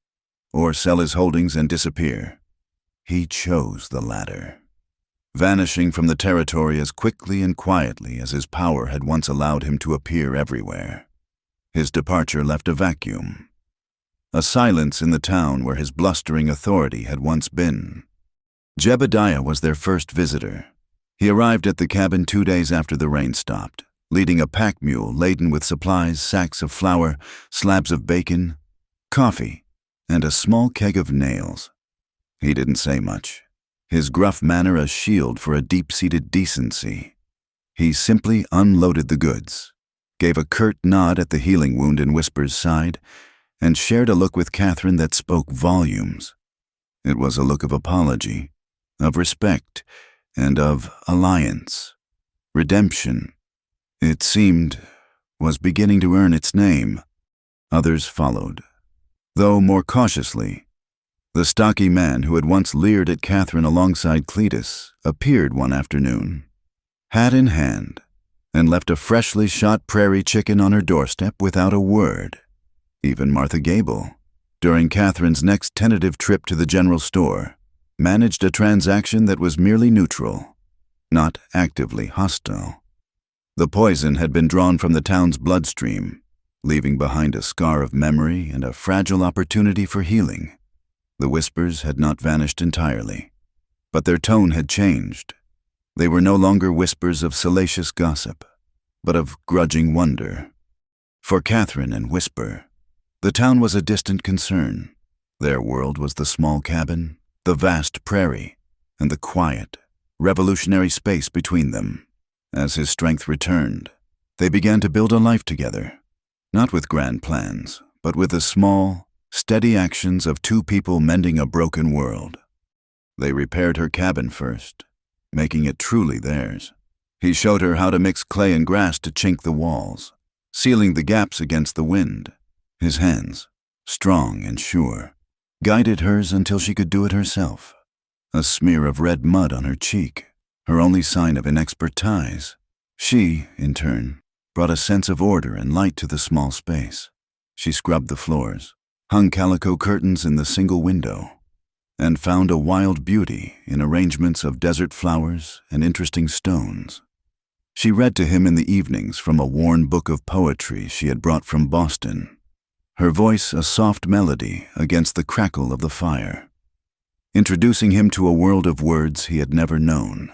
Speaker 1: or sell his holdings and disappear. He chose the latter, vanishing from the territory as quickly and quietly as his power had once allowed him to appear everywhere. His departure left a vacuum, a silence in the town where his blustering authority had once been. Jebediah was their first visitor. He arrived at the cabin 2 days after the rain stopped, leading a pack mule laden with supplies, sacks of flour, slabs of bacon, coffee, and a small keg of nails. He didn't say much, his gruff manner a shield for a deep-seated decency. He simply unloaded the goods, gave a curt nod at the healing wound in Whisper's side, and shared a look with Catherine that spoke volumes. It was a look of apology, of respect, and of alliance. Redemption, it seemed, was beginning to earn its name. Others followed, though more cautiously. The stocky man who had once leered at Catherine alongside Cletus appeared one afternoon, hat in hand, and left a freshly shot prairie chicken on her doorstep without a word. Even Martha Gable, during Catherine's next tentative trip to the general store, managed a transaction that was merely neutral, not actively hostile. The poison had been drawn from the town's bloodstream, leaving behind a scar of memory and a fragile opportunity for healing. The whispers had not vanished entirely, but their tone had changed. They were no longer whispers of salacious gossip, but of grudging wonder. For Catherine and Whisper, the town was a distant concern. Their world was the small cabin, the vast prairie, and the quiet, revolutionary space between them. As his strength returned, they began to build a life together, not with grand plans, but with the small, steady actions of two people mending a broken world. They repaired her cabin first, making it truly theirs. He showed her how to mix clay and grass to chink the walls, sealing the gaps against the wind. His hands, strong and sure, guided hers until she could do it herself. A smear of red mud on her cheek, her only sign of inexpert ties. She, in turn, brought a sense of order and light to the small space. She scrubbed the floors, hung calico curtains in the single window, and found a wild beauty in arrangements of desert flowers and interesting stones. She read to him in the evenings from a worn book of poetry she had brought from Boston, her voice a soft melody against the crackle of the fire, introducing him to a world of words he had never known.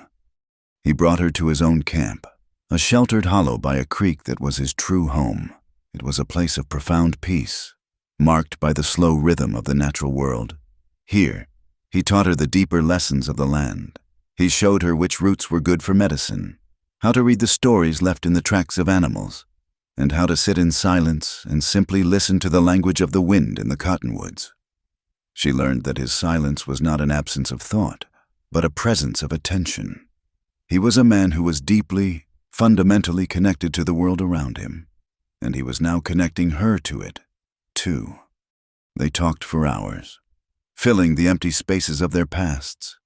Speaker 1: He brought her to his own camp, a sheltered hollow by a creek that was his true home. It was a place of profound peace, marked by the slow rhythm of the natural world. Here, he taught her the deeper lessons of the land. He showed her which roots were good for medicine, how to read the stories left in the tracks of animals, and how to sit in silence and simply listen to the language of the wind in the cottonwoods. She learned that his silence was not an absence of thought, but a presence of attention. He was a man who was deeply, fundamentally connected to the world around him, and he was now connecting her to it, too. They talked for hours, filling the empty spaces of their pasts.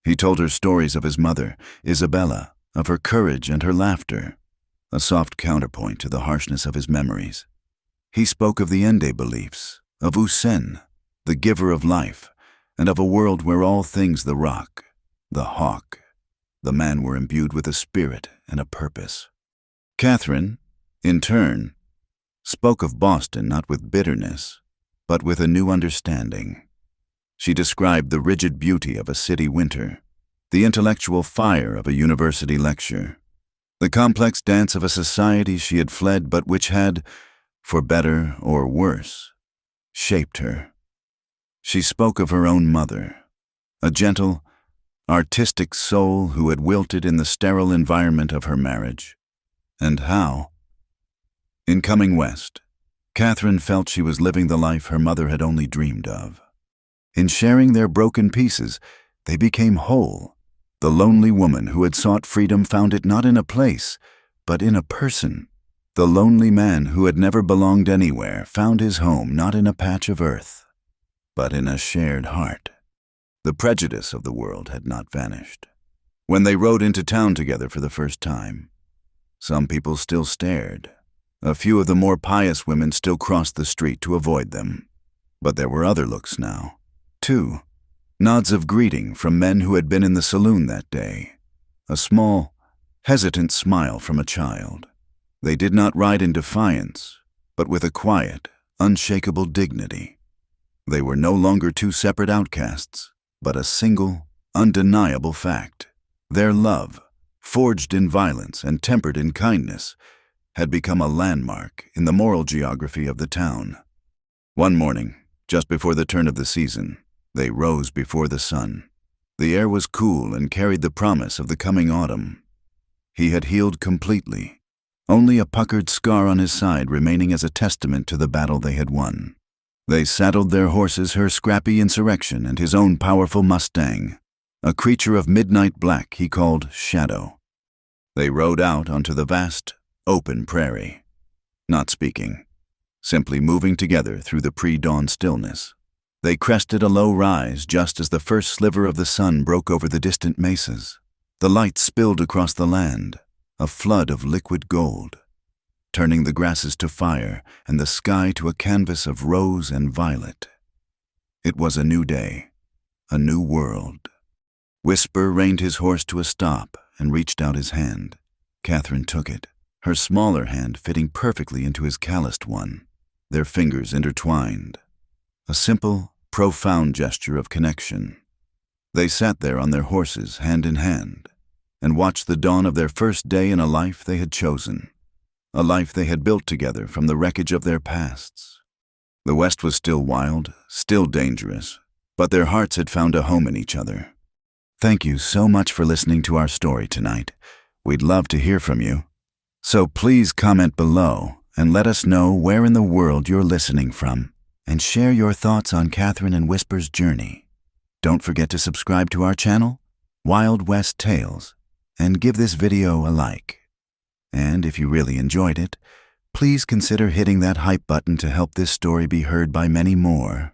Speaker 1: He told her stories of his mother, Isabella, of her courage and her laughter, a soft counterpoint to the harshness of his memories. He spoke of the Ende beliefs, of Usen, the giver of life, and of a world where all things the rock, the hawk, the man were imbued with a spirit and a purpose. Catherine, in turn, spoke of Boston not with bitterness, but with a new understanding. She described the rigid beauty of a city winter, the intellectual fire of a university lecture, the complex dance of a society she had fled but which had, for better or worse, shaped her. She spoke of her own mother, a gentle, artistic soul who had wilted in the sterile environment of her marriage, and how, in coming west, Catherine felt she was living the life her mother had only dreamed of. In sharing their broken pieces, they became whole. The lonely woman who had sought freedom found it not in a place, but in a person. The lonely man who had never belonged anywhere found his home not in a patch of earth, but in a shared heart. The prejudice of the world had not vanished. When they rode into town together for the first time, some people still stared. A few of the more pious women still crossed the street to avoid them. But there were other looks now, too. Nods of greeting from men who had been in the saloon that day. A small, hesitant smile from a child. They did not ride in defiance, but with a quiet, unshakable dignity. They were no longer two separate outcasts, but a single, undeniable fact. Their love, forged in violence and tempered in kindness, had become a landmark in the moral geography of the town. One morning, just before the turn of the season, they rose before the sun. The air was cool and carried the promise of the coming autumn. He had healed completely, only a puckered scar on his side remaining as a testament to the battle they had won. They saddled their horses, her scrappy Insurrection and his own powerful Mustang. a creature of midnight black he called Shadow. They rode out onto the vast, open prairie, not speaking, simply moving together through the pre-dawn stillness. They crested a low rise just as the first sliver of the sun broke over the distant mesas. The light spilled across the land, a flood of liquid gold, turning the grasses to fire and the sky to a canvas of rose and violet. It was a new day, a new world. Whisper reined his horse to a stop and reached out his hand. Catherine took it, her smaller hand fitting perfectly into his calloused one, their fingers intertwined. A simple, profound gesture of connection. They sat there on their horses, hand in hand, and watched the dawn of their first day in a life they had chosen, a life they had built together from the wreckage of their pasts. The West was still wild, still dangerous, but their hearts had found a home in each other. Thank you so much for listening to our story tonight. We'd love to hear from you. So please comment below and let us know where in the world you're listening from, and share your thoughts on Catherine and Whisper's journey. Don't forget to subscribe to our channel, Wild West Tales, and give this video a like. And if you really enjoyed it, please consider hitting that hype button to help this story be heard by many more.